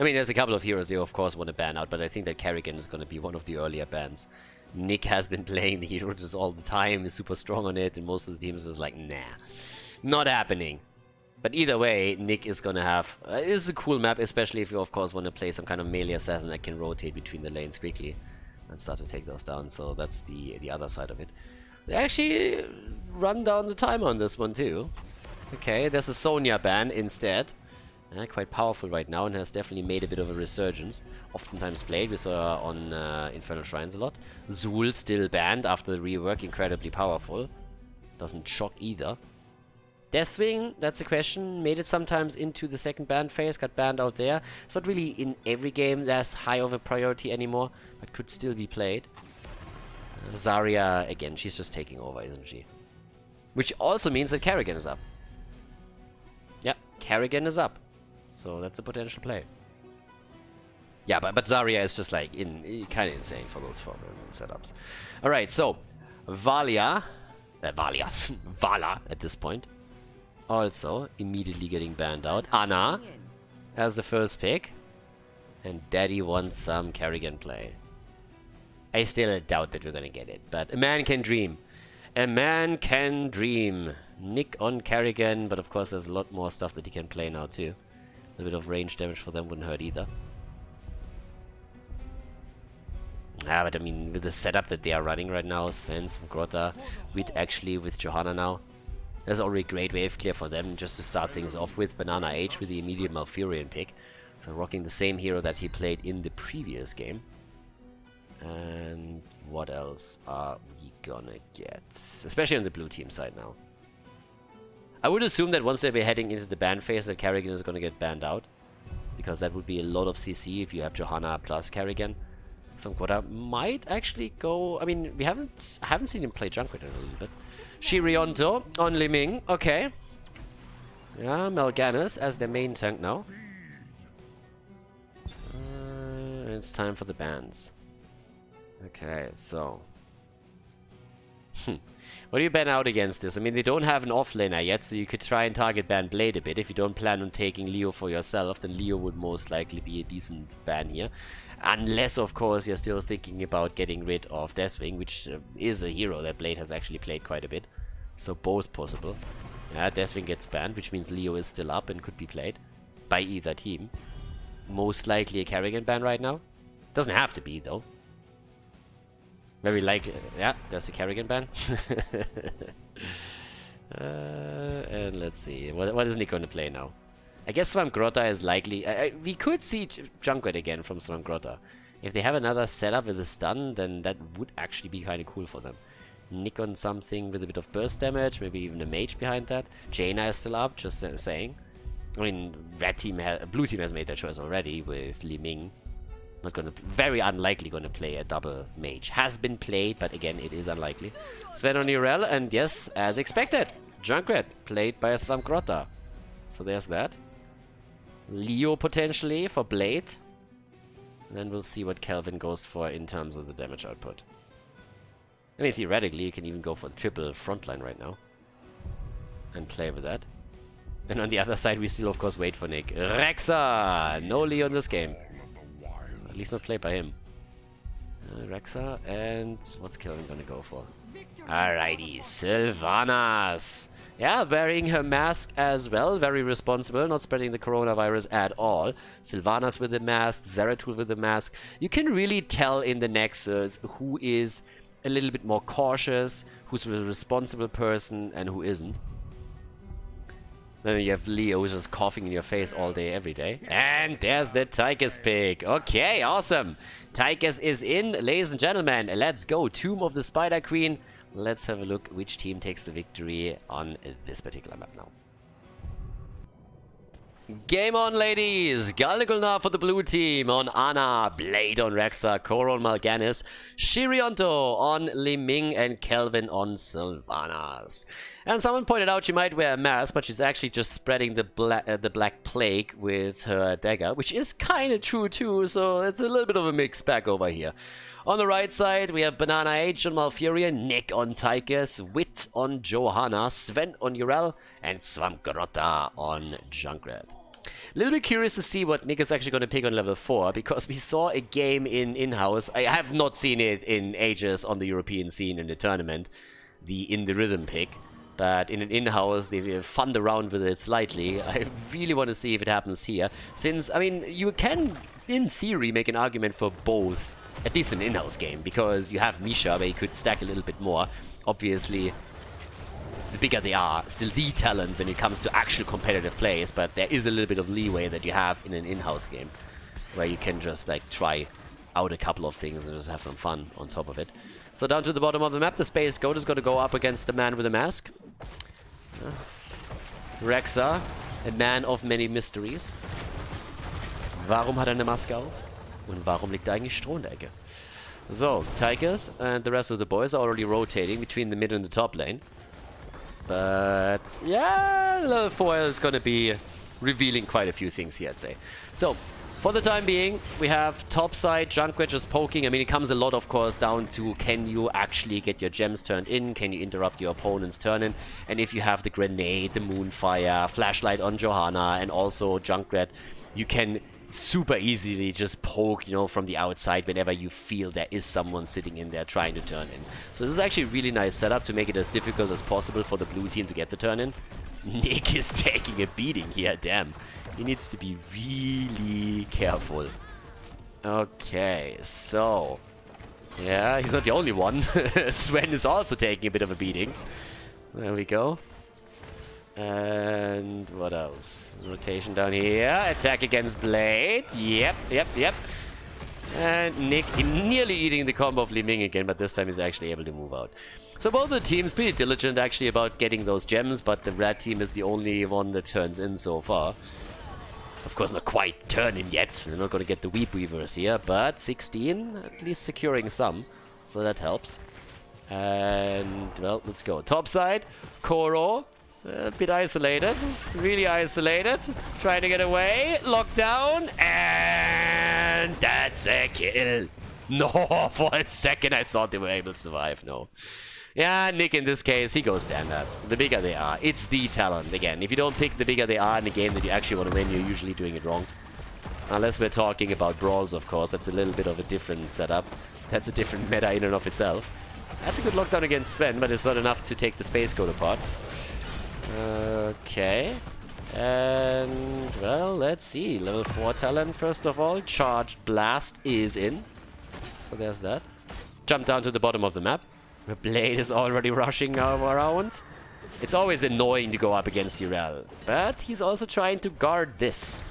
I mean, there's a couple of heroes they of course want to ban out, but I think that Kerrigan is gonna be one of the earlier bans. Nick has been playing the hero just all the time, is super strong on it, and most of the teams is like, nah, not happening. But either way, Nick is gonna have... it is a cool map, especially if you of course want to play some kind of melee assassin that can rotate between the lanes quickly and start to take those down, so that's the other side of it. They actually run down the time on this one too. Okay, there's a Sonya ban instead. Quite powerful right now and has definitely made a bit of a resurgence. Oftentimes played, we saw her on Infernal Shrines a lot. Zul still banned after the rework, incredibly powerful. Doesn't shock either. Deathwing, that's a question. Made it sometimes into the second ban phase, got banned out there. It's not really in every game less high of a priority anymore, but could still be played. Zarya, again, she's just taking over, isn't she? Which also means that Kerrigan is up. Yeah, Kerrigan is up. So that's a potential play. Yeah, but Zarya is just like kind of insane for those four setups. Alright, so Vala at this point. Also immediately getting banned out. Anna as the first pick. And Daddy wants some Kerrigan play. I still doubt that we're gonna get it, but a man can dream. A man can dream. Nick on Kerrigan, but of course there's a lot more stuff that he can play now too. A bit of range damage for them wouldn't hurt either. Ah, but I mean, with the setup that they are running right now, Svens, Grotta, with Johanna now, there's already great wave clear for them just to start things off with. Banana H with the immediate Malfurion pick. So rocking the same hero that he played in the previous game. And what else are we gonna get? Especially on the blue team side now. I would assume that once they'll be heading into the ban phase that Kerrigan is gonna get banned out. Because that would be a lot of CC if you have Johanna plus Kerrigan. Some Quota might actually go... I mean, I haven't seen him play Junkrat in a little bit. Shirionto on Liming, okay. Yeah, Mal'Ganis as their main tank now. It's time for the bans. Okay, so What do you ban out against this? I mean, they don't have an offlaner yet, so you could try and target ban Blade a bit. If you don't plan on taking Leo for yourself, then Leo would most likely be a decent ban here. Unless, of course, you're still thinking about getting rid of Deathwing, which is a hero that Blade has actually played quite a bit. So both possible. Yeah, Deathwing gets banned, which means Leo is still up and could be played by either team. Most likely a Kerrigan ban right now. Doesn't have to be, though. Very likely. Yeah, there's a Kerrigan ban. And let's see. What is Nick going to play now? I guess Swamp Grotta is likely. We could see Junkrat again from Swamp Grotta. If they have another setup with a stun, then that would actually be kind of cool for them. Nick on something with a bit of burst damage, maybe even a mage behind that. Jaina is still up, just saying. I mean, blue team has made their choice already with Li Ming. Not gonna, very unlikely gonna play a double mage. Has been played, but again, it is unlikely. Sven on Urel, and yes, as expected, Junkrat played by a Swamp Grotta. So there's that. Leo potentially for Blade. And then we'll see what Kelvin goes for in terms of the damage output. I mean, theoretically, you can even go for the triple frontline right now. And play with that. And on the other side, we still, of course, wait for Nick. Rexa! No Leo in this game. At least not played by him. Rexa, and what's Kelvin gonna go for? Alrighty, Sylvanas! Yeah, wearing her mask as well, very responsible, not spreading the coronavirus at all. Sylvanas with the mask, Zeratul with the mask. You can really tell in the Nexus who is a little bit more cautious, who's a responsible person, and who isn't. Then you have Leo who's just coughing in your face all day, every day. And there's the Tychus pick. Okay, awesome. Tychus is in, ladies and gentlemen. Let's go. Tomb of the Spider Queen. Let's have a look which team takes the victory on this particular map now. Game on, ladies! Galgulnar for the blue team on Ana, Blade on Rexa, Koro on Mal'Ganis, Shirionto on Li Ming, and Kelvin on Sylvanas. And someone pointed out she might wear a mask, but she's actually just spreading the Black Plague with her dagger, which is kind of true too, so it's a little bit of a mixed bag over here. On the right side, we have Banana H on Malfurion, Nick on Tychus, Wit on Johanna, Sven on Urel, and Swamp Grotta on Junkrat. A little bit curious to see what Nick is actually going to pick on level 4, because we saw a game in Inhouse. I have not seen it in ages on the European scene in the tournament, the In the Rhythm pick. But in an Inhouse, they funned around with it slightly. I really want to see if it happens here. Since, I mean, you can, in theory, make an argument for both, at least an in-house game, because you have Misha, where you could stack a little bit more. Obviously, the bigger they are, still the talent when it comes to actual competitive plays, but there is a little bit of leeway that you have in an in-house game, where you can just, like, try out a couple of things and just have some fun on top of it. So down to the bottom of the map, the Space Goat is going to go up against the man with a mask. Rexa, a man of many mysteries. Warum hat eine Maske auf? Und warum liegt da eigentlich Stroh in der Ecke? So, Tychus and the rest of the boys are already rotating between the mid and the top lane. But, yeah, level 4 is going to be revealing quite a few things here, I'd say. So, for the time being, we have top side Junkrat just poking. I mean, it comes a lot, of course, down to can you actually get your gems turned in? Can you interrupt your opponent's turn in? And if you have the grenade, the moonfire, flashlight on Johanna, and also Junkrat, you can super easily just poke, you know, from the outside whenever you feel there is someone sitting in there trying to turn in. So this is actually a really nice setup to make it as difficult as possible for the blue team to get the turn in. Nick is taking a beating here, damn. He needs to be really careful. Okay, so... yeah, he's not the only one. Sven is also taking a bit of a beating. There we go. And what else? Rotation down here. Attack against Blade. Yep. And Nick nearly eating the combo of Li Ming again, but this time he's actually able to move out. So both the teams pretty diligent actually about getting those gems, but the red team is the only one that turns in so far. Of course, not quite turning yet. They're not going to get the Weep Weavers here, but 16, at least securing some. So that helps. And, well, let's go. Top side, Koro. A bit isolated. Really isolated. Trying to get away. Lockdown. And that's a kill. No, for a second I thought they were able to survive. No. Yeah, Nick in this case, he goes standard. The bigger they are. It's the talent. Again, if you don't pick the bigger they are in the game that you actually want to win, you're usually doing it wrong. Unless we're talking about brawls, of course. That's a little bit of a different setup. That's a different meta in and of itself. That's a good lockdown against Sven, but it's not enough to take the space code apart. Okay. And, well, let's see. Level 4 talent, first of all. Charged Blast is in. So there's that. Jump down to the bottom of the map. The Blade is already rushing around. It's always annoying to go up against Urel. But he's also trying to guard this.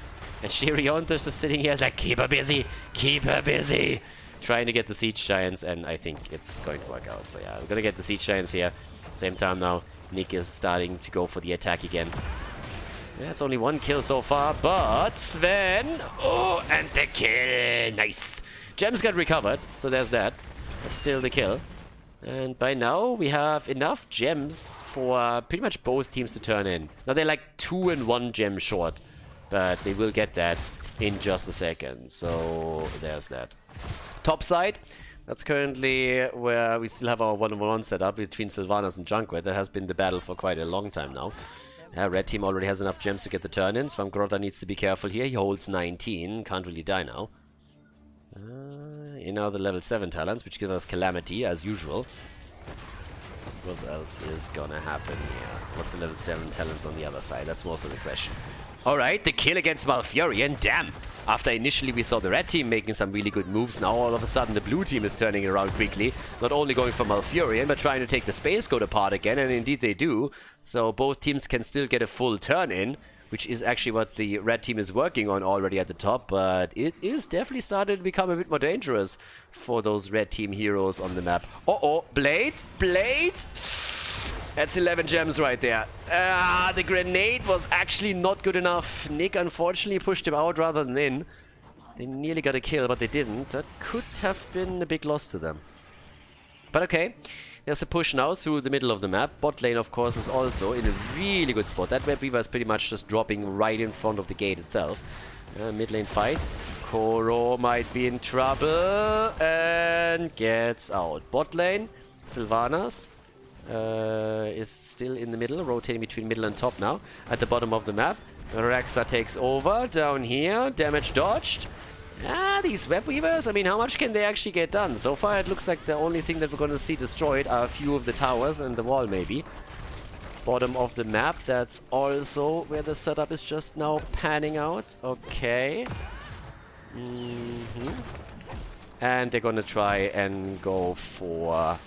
And Shirion's just sitting here like, keep her busy, keep her busy. Trying to get the Siege Giants, and I think it's going to work out. So yeah, we're gonna get the Siege Giants here. Same time now, Nick is starting to go for the attack again. That's only one kill so far, but Sven... Oh, and the kill! Nice! Gems got recovered, so there's that. That's still the kill. And by now, we have enough gems for pretty much both teams to turn in. Now, they're like 2 and 1 gem short, but they will get that in just a second. So, there's that. Top side, that's currently where we still have our 1-on-1 setup between Sylvanas and Junkrat. That has been the battle for quite a long time now. Red team already has enough gems to get the turn in. Svamgrota needs to be careful here. He holds 19. Can't really die now. You know, the level 7 talents, which give us Calamity, as usual. What else is gonna happen here? What's the level 7 talents on the other side? That's most of the question. Alright, the kill against Malfurion. Damn! After initially we saw the red team making some really good moves, now all of a sudden the blue team is turning around quickly. Not only going for Malfurion, but trying to take the Space Code apart again, and indeed they do. So both teams can still get a full turn in, which is actually what the red team is working on already at the top, but it is definitely starting to become a bit more dangerous for those red team heroes on the map. Uh-oh, Blade! Blade! That's 11 gems right there. The grenade was actually not good enough. Nick unfortunately pushed him out rather than in. They nearly got a kill, but they didn't. That could have been a big loss to them. But okay. There's a push now through the middle of the map. Bot lane, of course, is also in a really good spot. That Web Weaver is pretty much just dropping right in front of the gate itself. Mid lane fight. Koro might be in trouble and gets out. Bot lane, Sylvanas is still in the middle, rotating between middle and top now. At the bottom of the map, Raxa takes over. Down here, damage dodged. These Web Weavers, I mean, how much can they actually get done? So far, it looks like the only thing that we're going to see destroyed are a few of the towers and the wall, maybe. Bottom of the map, that's also where the setup is just now panning out. Okay. And they're going to try and go for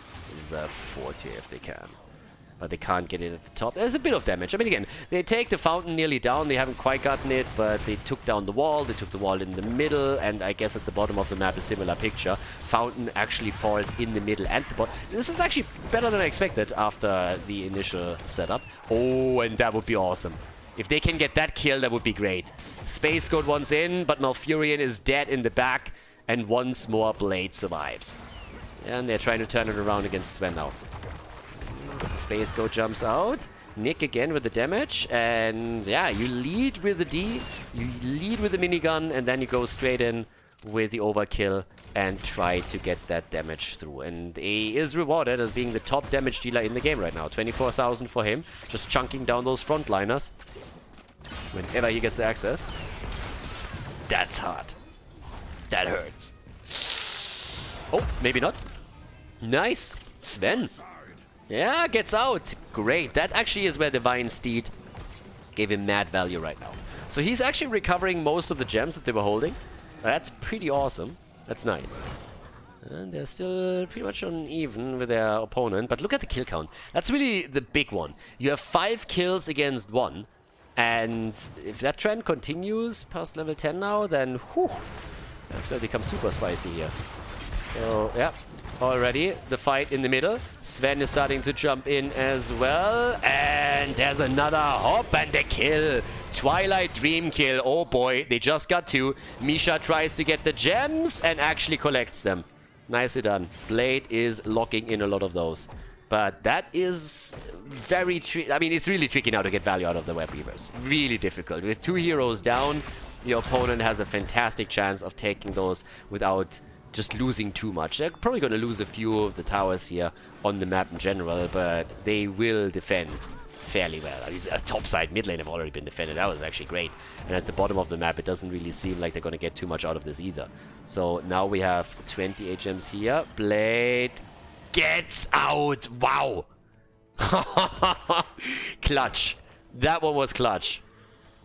the 40 if they can. But they can't get it at the top. There's a bit of damage. I mean, again, they take the fountain nearly down. They haven't quite gotten it, but they took down the wall. They took the wall in the middle, and I guess at the bottom of the map, a similar picture. Fountain actually falls in the middle and the bottom. This is actually better than I expected after the initial setup. Oh, and that would be awesome. If they can get that kill, that would be great. Space Code once in, but Malfurion is dead in the back, and once more Blade survives. And they're trying to turn it around against Sven now. The Space Code jumps out. Nick again with the damage. And yeah, you lead with the D, you lead with the minigun, and then you go straight in with the overkill and try to get that damage through. And he is rewarded as being the top damage dealer in the game right now. 24,000 for him, just chunking down those frontliners whenever he gets access. That's hard. That hurts. Oh, maybe not. Nice. Sven. Yeah, gets out. Great. That actually is where Divine Steed gave him mad value right now. So he's actually recovering most of the gems that they were holding. That's pretty awesome. That's nice. And they're still pretty much uneven with their opponent. But look at the kill count. That's really the big one. You have 5 kills against 1. And if that trend continues past level 10 now, then whew, that's going to become super spicy here. So, yeah. Already, the fight in the middle. Sven is starting to jump in as well. And there's another hop and a kill. Twilight Dream kill. Oh boy, they just got 2. Misha tries to get the gems and actually collects them. Nicely done. Blade is locking in a lot of those. But that is very tricky. I mean, it's really tricky now to get value out of the Web Weavers. Really difficult. With 2 heroes down, your opponent has a fantastic chance of taking those without just losing too much. They're probably going to lose a few of the towers here on the map in general, but they will defend fairly well. Top side, mid lane have already been defended. That was actually great. And at the bottom of the map, it doesn't really seem like they're going to get too much out of this either. So now we have 20 HMs here. Blade gets out. Wow. Clutch. That one was clutch.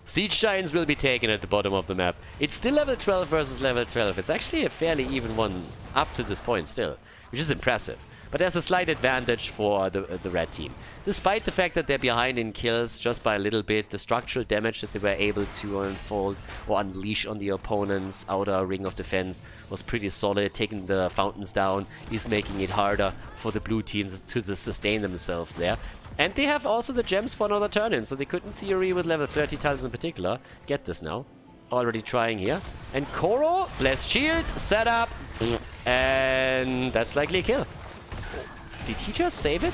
Siege Giants will be taken at the bottom of the map. It's still level 12 versus level 12. It's actually a fairly even one up to this point still, which is impressive. But there's a slight advantage for the red team. Despite the fact that they're behind in kills just by a little bit, the structural damage that they were able to unfold or unleash on the opponent's outer ring of defense was pretty solid. Taking the fountains down is making it harder for the blue teams to sustain themselves there. And they have also the gems for another turn-in, so they could, in theory, with level 30 tiles in particular, get this now. Already trying here. And Koro, blessed shield, set up, and that's likely a kill. Did he just save it?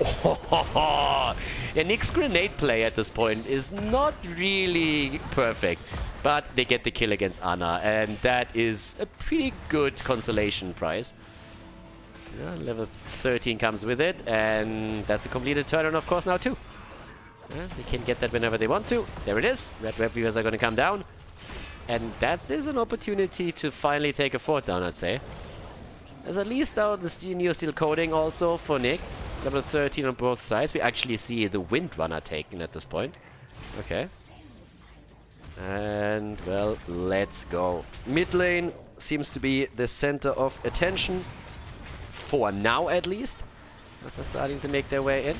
Oh, yeah, Nick's grenade play at this point is not really perfect, but they get the kill against Ana, and that is a pretty good consolation prize. Yeah, level 13 comes with it, and that's a completed turn-on, of course, now too. Yeah, they can get that whenever they want to. There it is. Red Web Weavers are going to come down. And that is an opportunity to finally take a fort down, I'd say. There's at least now the Neo Steel coding also for Nick. Level 13 on both sides. We actually see the Windrunner taken at this point. Okay. And, well, let's go. Mid lane seems to be the center of attention. For now, at least. As they're starting to make their way in.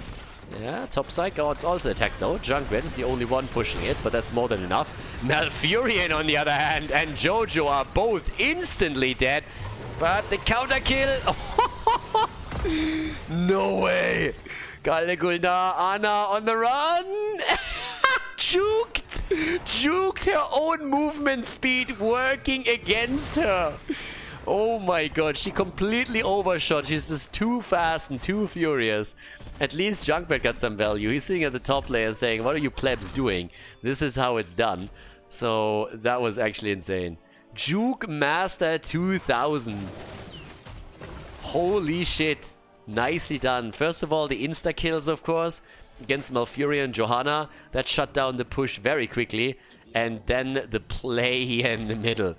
Yeah, top side guards also attacked though. Junkrat is the only one pushing it, but that's more than enough. Malfurion, on the other hand, and Jojo are both instantly dead. But the counter kill. No way. Khaldor, Ana on the run. Juked her own movement speed working against her. Oh my god, she completely overshot. She's just too fast and too furious. At least Junkrat got some value. He's sitting at the top layer saying, what are you plebs doing? This is how it's done. So that was actually insane. Juke Master 2000. Holy shit. Nicely done. First of all, the insta-kills, of course, against Malfurion and Johanna. That shut down the push very quickly. And then the play here in the middle.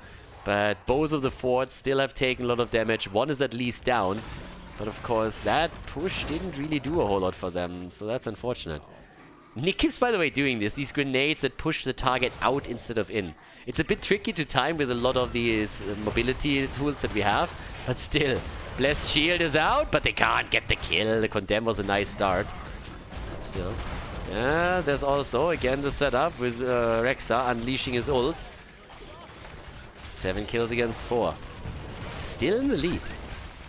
But both of the forts still have taken a lot of damage. One is at least down. But of course, that push didn't really do a whole lot for them. So that's unfortunate. Nick keeps, by the way, doing this. These grenades that push the target out instead of in. It's a bit tricky to time with a lot of these mobility tools that we have. But still, Blessed Shield is out. But they can't get the kill. The Condemn was a nice start. But still. Yeah, there's also, again, the setup with Rexa unleashing his ult. 7 kills against 4. Still in the lead.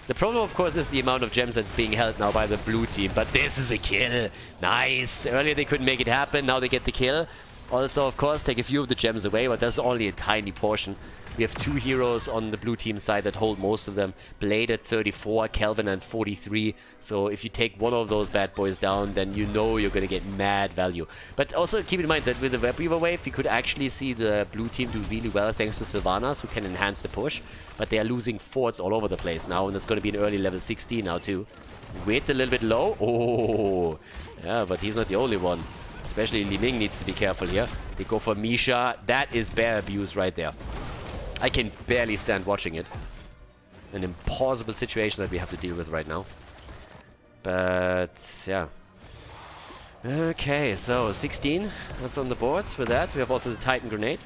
The problem, of course, is the amount of gems that's being held now by the blue team. But this is a kill. Nice. Earlier they couldn't make it happen. Now they get the kill. Also, of course, take a few of the gems away. But that's only a tiny portion. We have 2 heroes on the blue team side that hold most of them. Blade at 34, Kelvin at 43. So if you take one of those bad boys down, then you know you're going to get mad value. But also keep in mind that with the Web Weaver wave, we could actually see the blue team do really well thanks to Sylvanas, who can enhance the push. But they are losing forts all over the place now, and it's going to be an early level 16 now too. Wait a little bit low. Oh, yeah, but he's not the only one. Especially Li Ming needs to be careful here. They go for Misha. That is bear abuse right there. I can barely stand watching it. An impossible situation that we have to deal with right now. But, yeah. Okay, so 16. That's on the board. For that, we have also the Titan Grenade.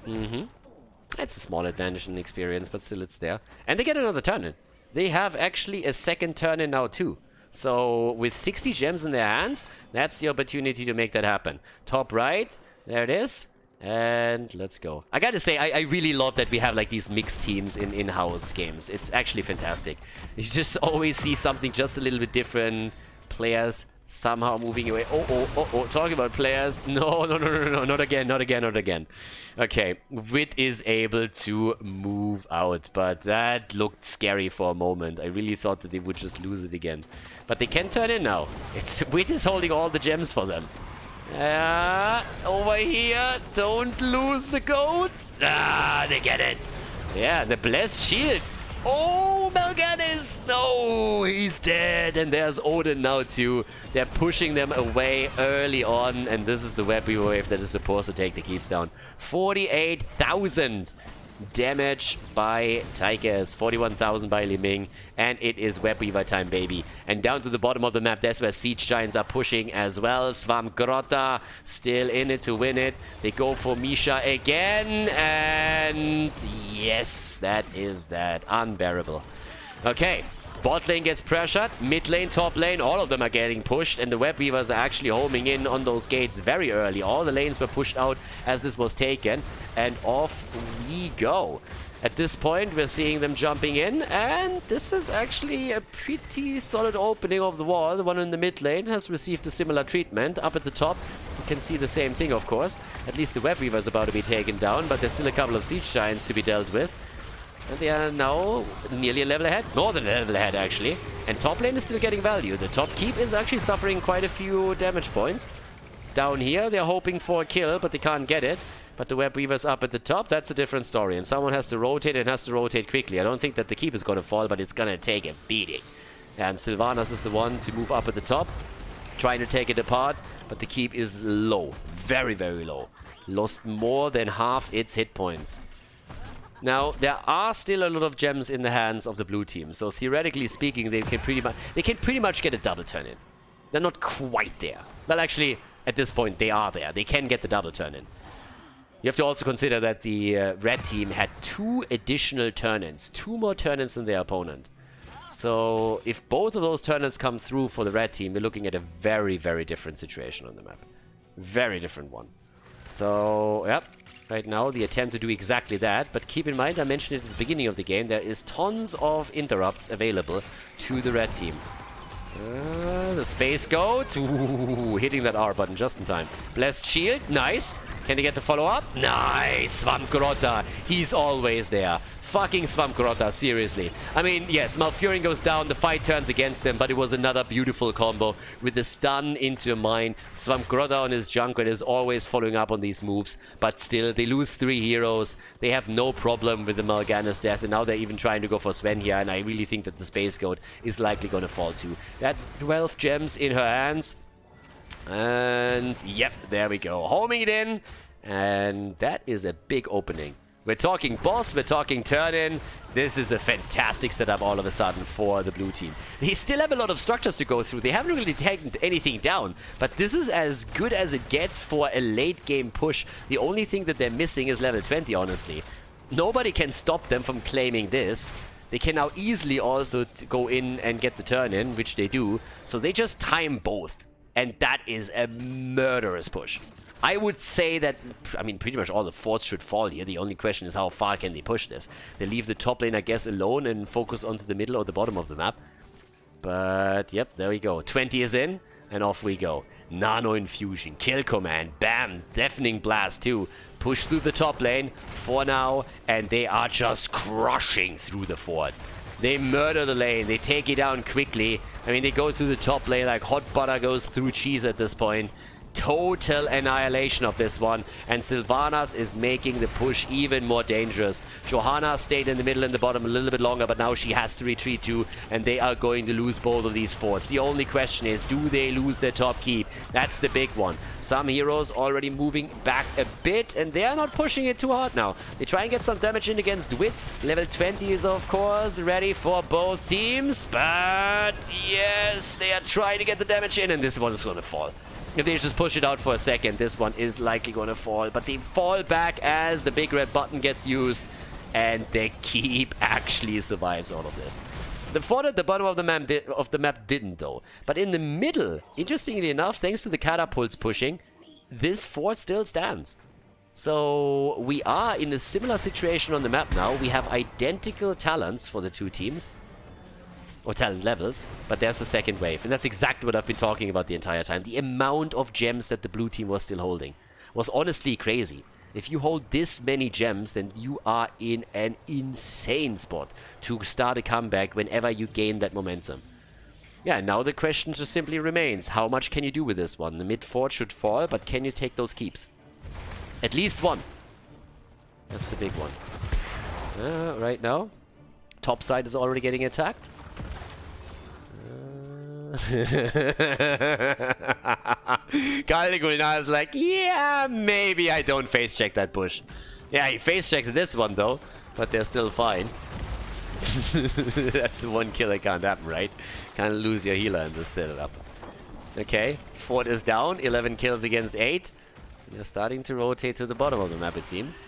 It's a small advantage in experience, but still it's there. And they get another turn-in. They have actually a second turn-in now, too. So, with 60 gems in their hands, that's the opportunity to make that happen. Top right, there it is. And let's go. I gotta say, I really love that we have like these mixed teams in in-house games. It's actually fantastic. You just always see something just a little bit different. Players somehow moving away. Oh, talking about players. No, not again. Okay, Wit is able to move out, but that looked scary for a moment. I really thought that they would just lose it again. But they can turn in now. Wit is holding all the gems for them. Over here. Don't lose the goat. They get it. Yeah, the Blessed Shield. Oh, Mal'Ganis! No, he's dead. And there's Odin now too. They're pushing them away early on. And this is the Web Weaver wave that is supposed to take the keeps down. 48,000 damage by Tigers, 41,000 by Li Ming, and it is Web Weaver time, baby. And down to the bottom of the map, that's where Siege Giants are pushing as well. Swamp Grotta still in it to win it. They go for Misha again, and yes, that is that. Unbearable. Okay. Bot lane gets pressured, mid lane, top lane, all of them are getting pushed, and the Web Weavers are actually homing in on those gates very early. All the lanes were pushed out as this was taken, and off we go. At this point, we're seeing them jumping in, and this is actually a pretty solid opening of the wall. The one in the mid lane has received a similar treatment. Up at the top, you can see the same thing, of course. At least the Web Weaver is about to be taken down, but there's still a couple of Siege Giants to be dealt with. And they are now nearly a level ahead. More than a level ahead, actually. And top lane is still getting value. The top keep is actually suffering quite a few damage points. Down here, they're hoping for a kill, but they can't get it. But the Web Weaver's up at the top. That's a different story. And someone has to rotate and has to rotate quickly. I don't think that the keep is going to fall, but it's going to take a beating. And Sylvanas is the one to move up at the top, trying to take it apart. But the keep is low. Very, very low. Lost more than half its hit points. Now, there are still a lot of gems in the hands of the blue team, so theoretically speaking, they can pretty much get a double turn in. They're not quite there. Well, actually, at this point, they are there. They can get the double turn in. You have to also consider that the red team had 2 additional turn-ins. 2 more turn-ins than their opponent. So, if both of those turn-ins come through for the red team, we're looking at a very, very different situation on the map. Very different one. So, yep. Right now, the attempt to do exactly that, but keep in mind, I mentioned it at the beginning of the game, there is tons of interrupts available to the red team. The space goat, ooh, hitting that R button just in time. Blessed shield, nice. Can he get the follow-up? Nice, Swamp Grotta, he's always there. Fucking Swamp Grotta, seriously. I mean, yes, Malfurion goes down, the fight turns against him, but it was another beautiful combo with the stun into a mine. Swamp Grotta on his Junkrat is always following up on these moves, but still, they lose 3 heroes. They have no problem with the Mal'Ganis death, and now they're even trying to go for Sven here, and I really think that the Space Goat is likely going to fall too. That's 12 gems in her hands. And, yep, there we go. Homing it in, and that is a big opening. We're talking boss, we're talking turn-in. This is a fantastic setup all of a sudden for the blue team. They still have a lot of structures to go through. They haven't really taken anything down, but this is as good as it gets for a late-game push. The only thing that they're missing is level 20, honestly. Nobody can stop them from claiming this. They can now easily also go in and get the turn-in, which they do. So they just time both, and that is a murderous push. I would say that, I mean, pretty much all the forts should fall here. The only question is how far can they push this. They leave the top lane, I guess, alone and focus onto the middle or the bottom of the map. But, yep, there we go. 20 is in, and off we go. Nano Infusion, Kill Command, bam, Deafening Blast too. Push through the top lane for now, and they are just crushing through the fort. They murder the lane, they take it down quickly. I mean, they go through the top lane like hot butter goes through cheese at this point. Total annihilation of this one, and Sylvanas is making the push even more dangerous. Johanna stayed in the middle and the bottom a little bit longer, but now she has to retreat too, and they are going to lose both of these forts. The only question is, do they lose their top keep? That's the big one. Some heroes already moving back a bit, and they are not pushing it too hard now. They try and get some damage in against Wit. Level 20 is, of course, ready for both teams, but yes, they are trying to get the damage in, and this one is going to fall. If they just push it out for a second, this one is likely going to fall. But they fall back as the big red button gets used. And the keep actually survives all of this. The fort at the bottom of the map didn't, though. But in the middle, interestingly enough, thanks to the catapults pushing, this fort still stands. So we are in a similar situation on the map now. We have identical talents for the two teams. Or talent levels, but there's the second wave. And that's exactly what I've been talking about the entire time. The amount of gems that the blue team was still holding was honestly crazy. If you hold this many gems, then you are in an insane spot to start a comeback whenever you gain that momentum. Yeah, now the question just simply remains. How much can you do with this one? The mid fort should fall, but can you take those keeps? At least one. That's the big one. Right now. top side is already getting attacked. Khaldor is like, yeah, maybe I don't face check that bush. Yeah, he face checks this one though, but they're still fine. That's the one kill that can't happen, right? Can't lose your healer in this setup. Okay, Fort is down, 11 kills against 8. They're starting to rotate to the bottom of the map, it seems.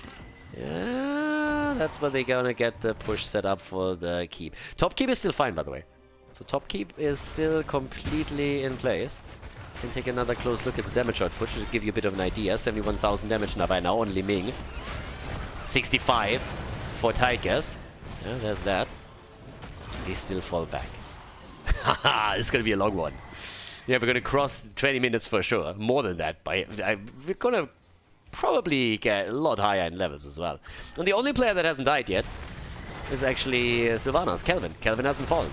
Yeah, that's where they're gonna get the push set up for the keep. Top keep is still fine, by the way. So top keep is still completely in place. Can take another close look at the damage output to give you a bit of an idea. 71,000 damage now by now on Li Ming. 65 for Tigers. Yeah, there's that. They still fall back. Haha, it's gonna be a long one. Yeah, we're gonna cross 20 minutes for sure. More than that. We're gonna probably get a lot higher in levels as well. And the only player that hasn't died yet is actually Sylvanas, Kelvin. Kelvin hasn't fallen.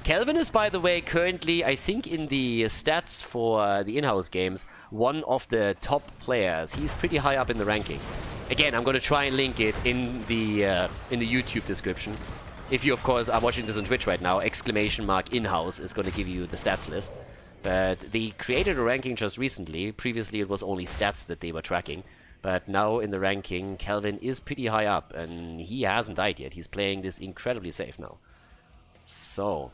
Kelvin is, by the way, currently, I think in the stats for the in-house games, one of the top players. He's pretty high up in the ranking. Again, I'm going to try and link it in the YouTube description. If you, of course, are watching this on Twitch right now, ! Inhouse is going to give you the stats list. But they created a ranking just recently. Previously, it was only stats that they were tracking. But now in the ranking, Kelvin is pretty high up, and he hasn't died yet. He's playing this incredibly safe now. So,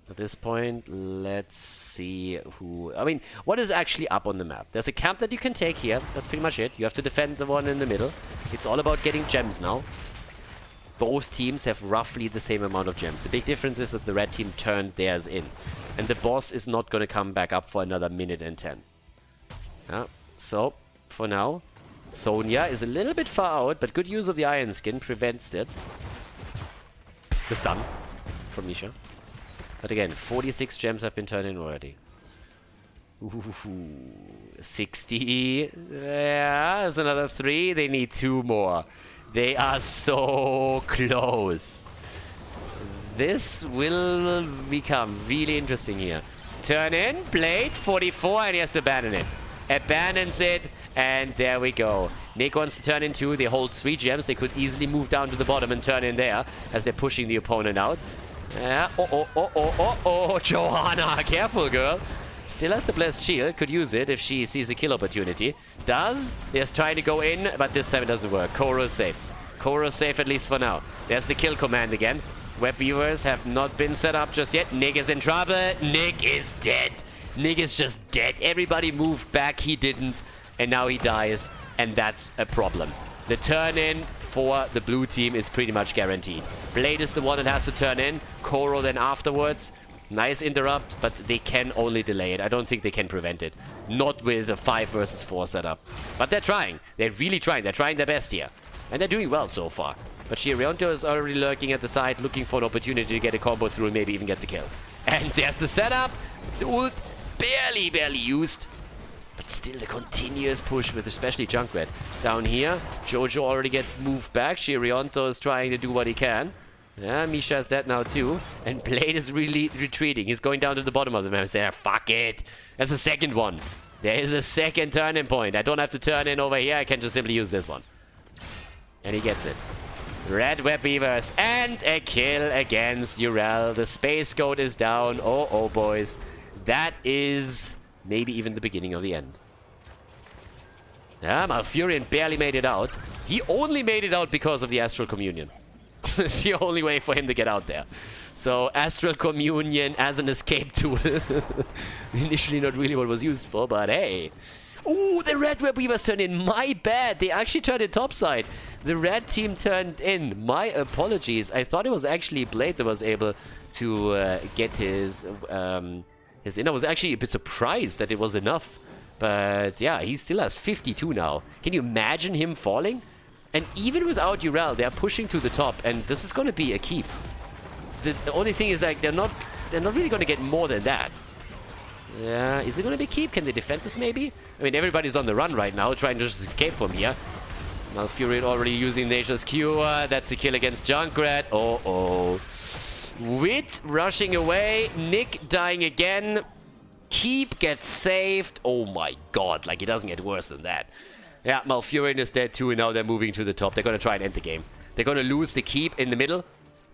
at this point, let's see who... I mean, what is actually up on the map? There's a camp that you can take here. That's pretty much it. You have to defend the one in the middle. It's all about getting gems now. Both teams have roughly the same amount of gems. The big difference is that the red team turned theirs in. And the boss is not going to come back up for another minute and 10. Yeah, so, for now, Sonya is a little bit far out, but good use of the Iron Skin prevents it. The stun from Misha. But again, 46 gems have been turned in already. Ooh, 60. Yeah, there's another 3. They need 2 more. They are so close. This will become really interesting here. Turn in, Blade, 44, and he has to abandon it. Abandons it, and there we go. Nick wants to turn in 2. They hold 3 gems. They could easily move down to the bottom and turn in there as they're pushing the opponent out. Johanna, careful, girl. Still has the blessed shield. Could use it if she sees a kill opportunity. Does. There's trying to go in, but this time it doesn't work. Koro is safe. Koro is safe at least for now. There's the kill command again. Web weavers have not been set up just yet. Nick is in trouble. Nick is dead. Nick is just dead. Everybody moved back. He didn't. And now he dies. And that's a problem. The turn in for the blue team is pretty much guaranteed. Blade is the one that has to turn in. Koro then afterwards. Nice interrupt, but they can only delay it. I don't think they can prevent it. Not with a 5 versus 4 setup. But they're trying. They're really trying. They're trying their best here. And they're doing well so far. But Shirionto is already lurking at the side, looking for an opportunity to get a combo through and maybe even get the kill. And there's the setup. The ult barely used. But still the continuous push with especially Junkrat. Down here, Jojo already gets moved back. Shirionto is trying to do what he can. Yeah, Misha is dead now too. And Blade is really retreating. He's going down to the bottom of the map. Saying, fuck it. There's a second one. There is a second turning point. I don't have to turn in over here. I can just simply use this one. And he gets it. Red Web Weavers. And a kill against Urel. The Space Goat is down. Oh, boys. That is maybe even the beginning of the end. Yeah, Malfurion barely made it out. He only made it out because of the Astral Communion. It's the only way for him to get out there. So, Astral Communion as an escape tool. Initially not really what it was used for, but hey. Ooh, the Red Web Weavers turned in. My bad. They actually turned in topside. The red team turned in. My apologies. I thought it was actually Blade that was able to get his in. I was actually a bit surprised that it was enough. But yeah, he still has 52 now. Can you imagine him falling? And even without Urel, they're pushing to the top, and this is going to be a keep. The only thing is, like, they're not really going to get more than that. Yeah, is it going to be a keep? Can they defend this maybe? I mean, everybody's on the run right now, trying to just escape from here. Malfurion already using Nature's Cure. That's the kill against Junkrat. Oh. Wit rushing away. Nick dying again. Keep gets saved. Oh my god, like, it doesn't get worse than that. Yeah, Malfurion is dead too, and now they're moving to the top. They're going to try and end the game. They're going to lose the keep in the middle.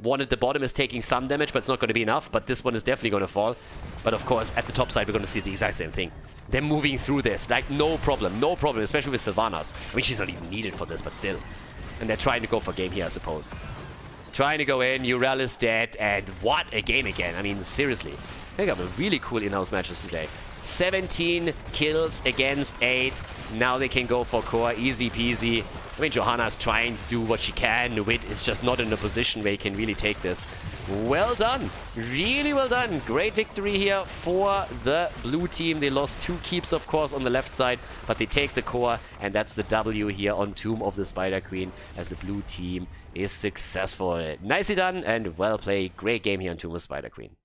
One at the bottom is taking some damage, but it's not going to be enough. But this one is definitely going to fall. But of course, at the top side, we're going to see the exact same thing. They're moving through this, like no problem, especially with Sylvanas. I mean, she's not even needed for this, but still. And they're trying to go for game here, I suppose. Trying to go in, Urel is dead, and what a game again. I mean, seriously. They got a really cool in-house matches today. 17 kills against 8. Now they can go for core, easy peasy. I mean, Johanna's trying to do what she can. Wit is just not in a position where he can really take this. Well done. Really well done. Great victory here for the blue team. They lost 2 keeps, of course, on the left side, but they take the core, and that's the W here on Tomb of the Spider Queen as the blue team is successful. Nicely done and well played. Great game here on Tomb of Spider Queen.